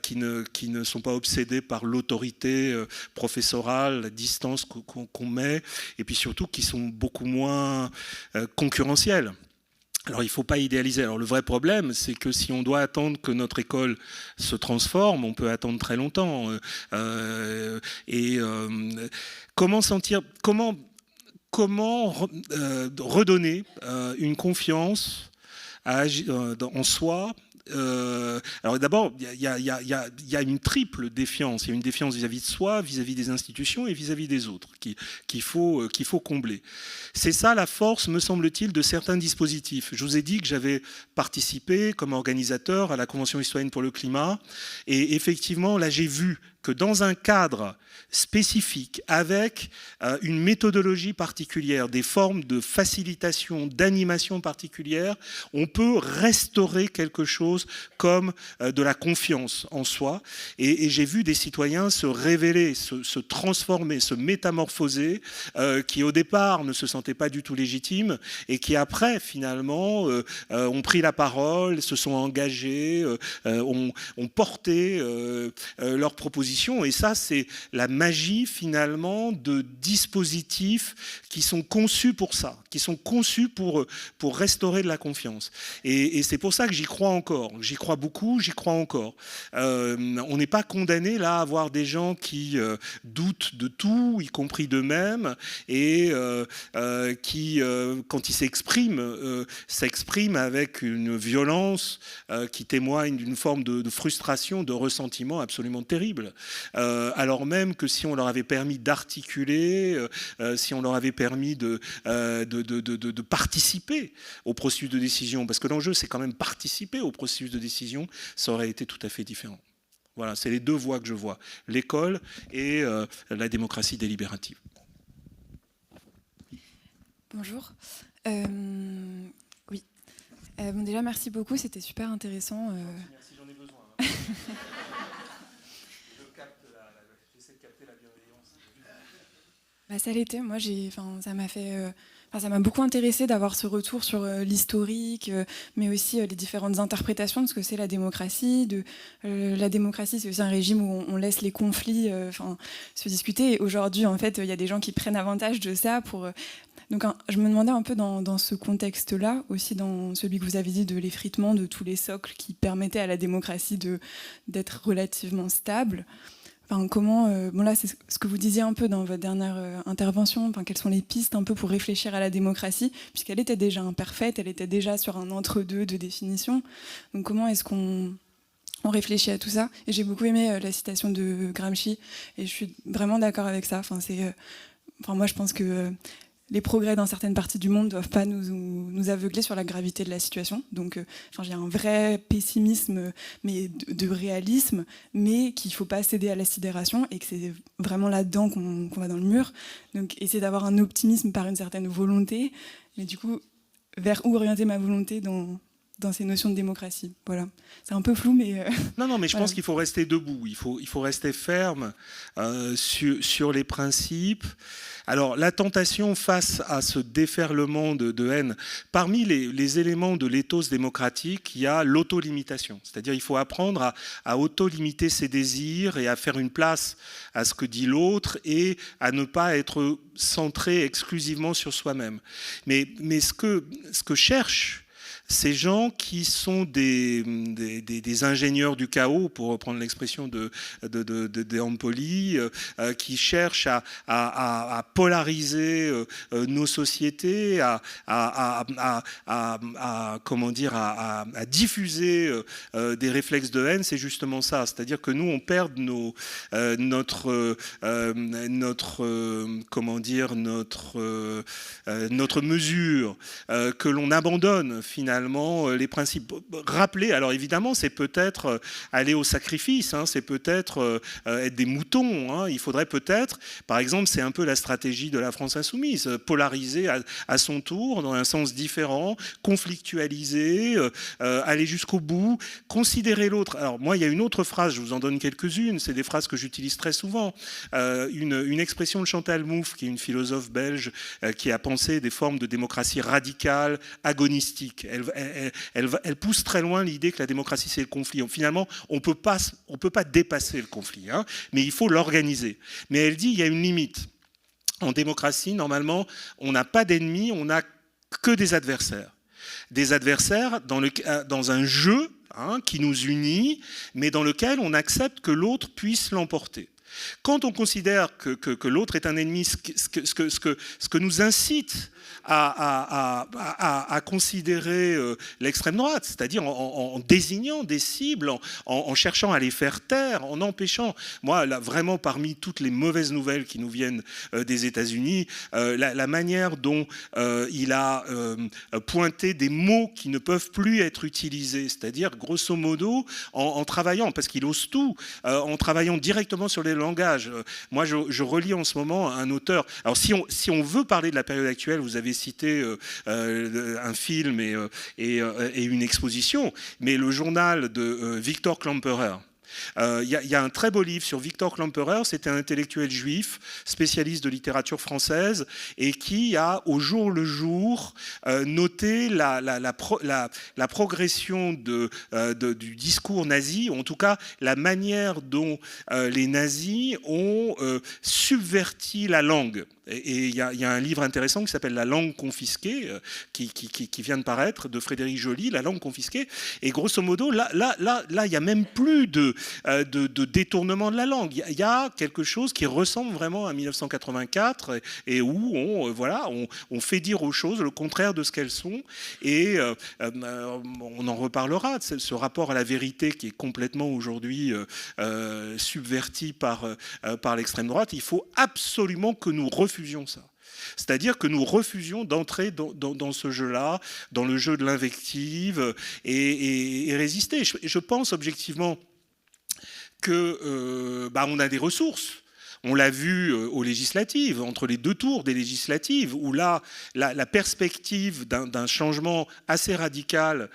qui ne sont pas obsédés par l'autorité professorale, la distance qu'on met, et puis surtout qui sont beaucoup moins concurrentielles. Alors, il ne faut pas idéaliser. Alors, le vrai problème, c'est que si on doit attendre que notre école se transforme, on peut attendre très longtemps. Comment redonner une confiance en soi? Alors d'abord, il y a une triple défiance. Il y a une défiance vis-à-vis de soi, vis-à-vis des institutions et vis-à-vis des autres qu'il faut combler. C'est ça la force, me semble-t-il, de certains dispositifs. Je vous ai dit que j'avais participé comme organisateur à la Convention citoyenne pour le climat, et effectivement, là j'ai vu que dans un cadre spécifique, avec une méthodologie particulière, des formes de facilitation, d'animation particulière, on peut restaurer quelque chose comme de la confiance en soi. Et j'ai vu des citoyens se révéler, se transformer, se métamorphoser, qui au départ ne se sentaient pas du tout légitimes, et qui après, finalement, ont pris la parole, se sont engagés, ont porté leurs propositions. Et ça, c'est la magie, finalement, de dispositifs qui sont conçus pour ça, qui sont conçus pour restaurer de la confiance. Et c'est pour ça que j'y crois encore. J'y crois beaucoup, j'y crois encore. On n'est pas condamné, là, à avoir des gens qui doutent de tout, y compris d'eux-mêmes, et qui, quand ils s'expriment avec une violence qui témoigne d'une forme de frustration, de ressentiment absolument terrible. Alors même que si on leur avait permis d'articuler, si on leur avait permis de participer au processus de décision, parce que l'enjeu c'est quand même participer au processus de décision, ça aurait été tout à fait différent. Voilà, c'est les deux voies que je vois, l'école et la démocratie délibérative. Bonjour. Oui. Bon, déjà, merci beaucoup, c'était super intéressant. Merci, j'en ai besoin. J'essaie de capter la bienveillance. Bah, ça l'était. Moi, ça m'a beaucoup intéressé d'avoir ce retour sur l'historique, mais aussi les différentes interprétations de ce que c'est la démocratie. La démocratie, c'est aussi un régime où on laisse les conflits se discuter. Et aujourd'hui, en fait, il y a des gens qui prennent avantage de ça pour... Donc, je me demandais un peu dans ce contexte-là, aussi dans celui que vous avez dit de l'effritement de tous les socles qui permettaient à la démocratie d'être relativement stable. Enfin, comment, bon là, c'est ce que vous disiez un peu dans votre dernière intervention, enfin, quelles sont les pistes un peu pour réfléchir à la démocratie, puisqu'elle était déjà imparfaite, elle était déjà sur un entre-deux de définition. Donc comment est-ce qu'on réfléchit à tout ça? Et j'ai beaucoup aimé la citation de Gramsci, et je suis vraiment d'accord avec ça. Enfin, moi, je pense que les progrès dans certaines parties du monde ne doivent pas nous aveugler sur la gravité de la situation. Donc, j'ai un vrai pessimisme, mais de réalisme, mais qu'il ne faut pas céder à la sidération et que c'est vraiment là-dedans qu'on va dans le mur. Donc, essayer d'avoir un optimisme par une certaine volonté, mais du coup, vers où orienter ma volonté dans ces notions de démocratie. Voilà. C'est un peu flou, mais... Non, mais je voilà. pense qu'il faut rester debout, il faut rester ferme sur les principes. Alors, la tentation face à ce déferlement de haine, parmi les éléments de l'éthos démocratique, il y a l'autolimitation. C'est-à-dire qu'il faut apprendre à auto-limiter ses désirs et à faire une place à ce que dit l'autre et à ne pas être centré exclusivement sur soi-même. Mais ce que cherchent ces gens qui sont des ingénieurs du chaos, pour reprendre l'expression de Empoli, qui cherchent à polariser nos sociétés, à diffuser des réflexes de haine, c'est justement ça. C'est-à-dire que nous, on perd notre mesure, que l'on abandonne finalement les principes. Rappeler, alors évidemment, c'est peut-être aller au sacrifice, c'est peut-être être des moutons. Il faudrait peut-être, par exemple, c'est un peu la stratégie de la France insoumise, polariser à son tour, dans un sens différent, conflictualiser, aller jusqu'au bout, considérer l'autre. Alors moi, il y a une autre phrase, je vous en donne quelques-unes, c'est des phrases que j'utilise très souvent. Une expression de Chantal Mouffe, qui est une philosophe belge, qui a pensé des formes de démocratie radicale, agonistique. Elle pousse très loin l'idée que la démocratie, c'est le conflit. Finalement, on peut pas dépasser le conflit, mais il faut l'organiser. Mais elle dit, il y a une limite. En démocratie, normalement, on n'a pas d'ennemis, on n'a que des adversaires. Des adversaires dans un jeu qui nous unit, mais dans lequel on accepte que l'autre puisse l'emporter. Quand on considère que l'autre est un ennemi, ce que nous incite à considérer l'extrême droite, c'est-à-dire en désignant des cibles, en cherchant à les faire taire, en empêchant, moi, là, vraiment parmi toutes les mauvaises nouvelles qui nous viennent des États-Unis, la manière dont il a pointé des mots qui ne peuvent plus être utilisés, c'est-à-dire grosso modo en travaillant, parce qu'il ose tout, en travaillant directement sur les langages. Moi, je relis en ce moment un auteur. Alors, si on veut parler de la période actuelle, vous avez cité un film et une exposition, mais le journal de Victor Klemperer. Il y a un très beau livre sur Victor Klemperer, c'était un intellectuel juif, spécialiste de littérature française, et qui a au jour le jour noté la progression du discours nazi, ou en tout cas la manière dont les nazis ont subverti la langue. Et il y a un livre intéressant qui s'appelle La langue confisquée, qui vient de paraître, de Frédéric Joly, La langue confisquée. Et grosso modo, là, il n'y a même plus de détournement de la langue. Il y a quelque chose qui ressemble vraiment à 1984 et où on fait dire aux choses le contraire de ce qu'elles sont. Et on en reparlera, de ce rapport à la vérité qui est complètement aujourd'hui subverti par l'extrême droite. Il faut absolument que nous refusions ça. C'est-à-dire que nous refusions d'entrer dans ce jeu-là, dans le jeu de l'invective et résister. Je pense objectivement que on a des ressources. On l'a vu aux législatives, entre les 2 tours des législatives, où là, la perspective d'un changement assez radical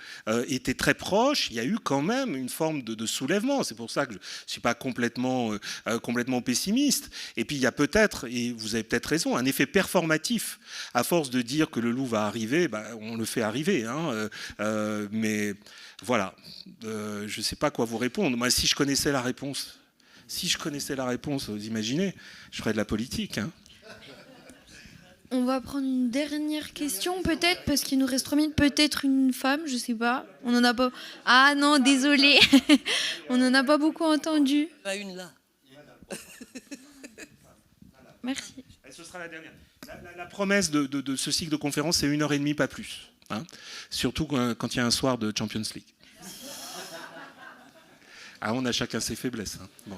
était très proche. Il y a eu quand même une forme de soulèvement. C'est pour ça que je ne suis pas complètement pessimiste. Et puis il y a peut-être, et vous avez peut-être raison, un effet performatif. À force de dire que le loup va arriver, on le fait arriver. Mais voilà, je ne sais pas quoi vous répondre. Moi, si je connaissais la réponse, vous imaginez, je ferais de la politique. On va prendre une dernière question, peut-être, parce qu'il nous reste 3 minutes. Peut-être une femme, je ne sais pas. On n'en a pas. Ah non, désolé. On n'en a pas beaucoup entendu. Pas une là. Merci. Et ce sera la dernière. La promesse de ce cycle de conférences, c'est 1h30, pas plus. Surtout quand il y a un soir de Champions League. On a chacun ses faiblesses. Bon.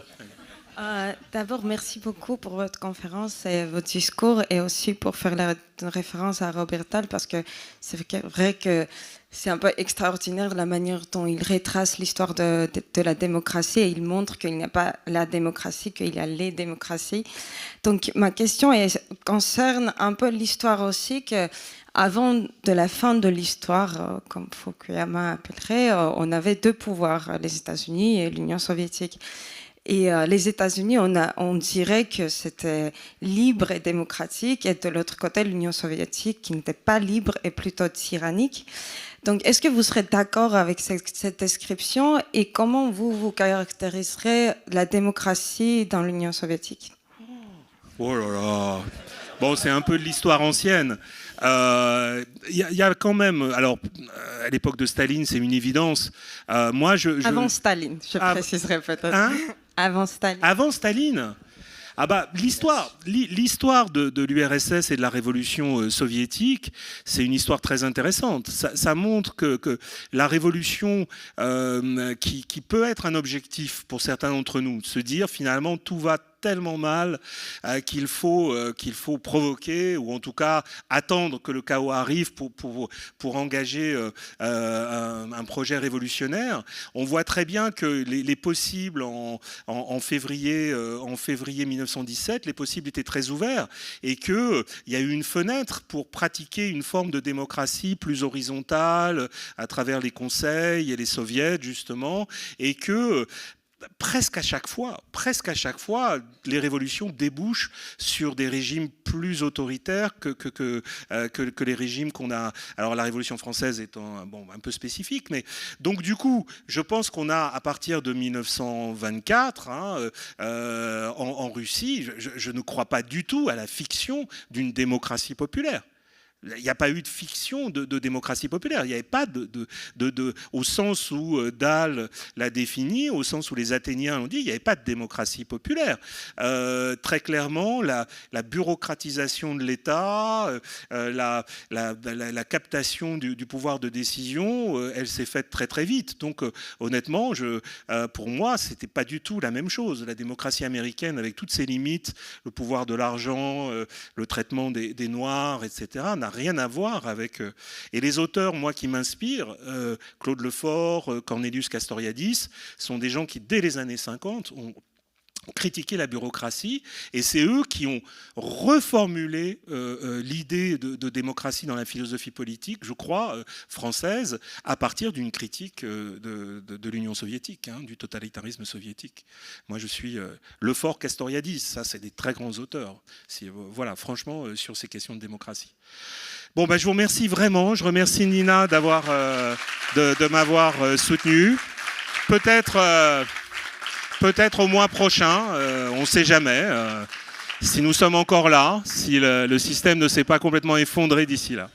D'abord, merci beaucoup pour votre conférence et votre discours, et aussi pour faire la référence à Robert Dahl, parce que c'est vrai que c'est un peu extraordinaire la manière dont il retrace l'histoire de la démocratie, et il montre qu'il n'y a pas la démocratie, qu'il y a les démocraties. Donc ma question concerne un peu l'histoire aussi, que avant de la fin de l'histoire, comme Fukuyama appellerait, on avait 2 pouvoirs, les États-Unis et l'Union soviétique. Et les États-Unis, on dirait que c'était libre et démocratique, et de l'autre côté, l'Union soviétique, qui n'était pas libre et plutôt tyrannique. Donc, est-ce que vous serez d'accord avec cette description, et comment vous caractériserez la démocratie dans l'Union soviétique? Oh là là. Bon, c'est un peu de l'histoire ancienne. Il y a quand même, alors à l'époque de Staline, c'est une évidence. Avant Staline, je préciserai peut-être. Avant Staline. Avant Staline. L'histoire de l'URSS et de la révolution soviétique, c'est une histoire très intéressante. Ça montre que la révolution, qui peut être un objectif pour certains d'entre nous, se dire finalement tout va tellement mal qu'il faut provoquer, ou en tout cas attendre que le chaos arrive pour engager un projet révolutionnaire. On voit très bien que les possibles en février 1917, les possibles étaient très ouverts, et qu'il y a eu une fenêtre pour pratiquer une forme de démocratie plus horizontale à travers les conseils et les soviets justement, et que presque à chaque fois, les révolutions débouchent sur des régimes plus autoritaires que les régimes qu'on a. Alors la Révolution française étant un peu spécifique, mais donc du coup, je pense qu'on a à partir de 1924 en Russie, je ne crois pas du tout à la fiction d'une démocratie populaire. Il n'y a pas eu de fiction de démocratie populaire. Il n'y avait pas au sens où Dahl l'a défini, au sens où les Athéniens l'ont dit, il n'y avait pas de démocratie populaire. Très clairement, la bureaucratisation de l'État, la captation du pouvoir de décision, elle s'est faite très très vite. Donc honnêtement, pour moi, ce n'était pas du tout la même chose. La démocratie américaine, avec toutes ses limites, le pouvoir de l'argent, le traitement des Noirs, etc., n'a rien à voir avec... Et les auteurs, moi, qui m'inspirent, Claude Lefort, Cornelius Castoriadis, sont des gens qui, dès les années 50, ont critiqué la bureaucratie, et c'est eux qui ont reformulé l'idée de démocratie dans la philosophie politique, je crois, française, à partir d'une critique de l'Union soviétique, du totalitarisme soviétique. Moi, je suis Lefort, Castoriadis, ça, c'est des très grands auteurs. Voilà, franchement, sur ces questions de démocratie. Bon, je vous remercie vraiment. Je remercie Nina de m'avoir soutenu. Peut-être au mois prochain, on ne sait jamais, si nous sommes encore là, si le système ne s'est pas complètement effondré d'ici là.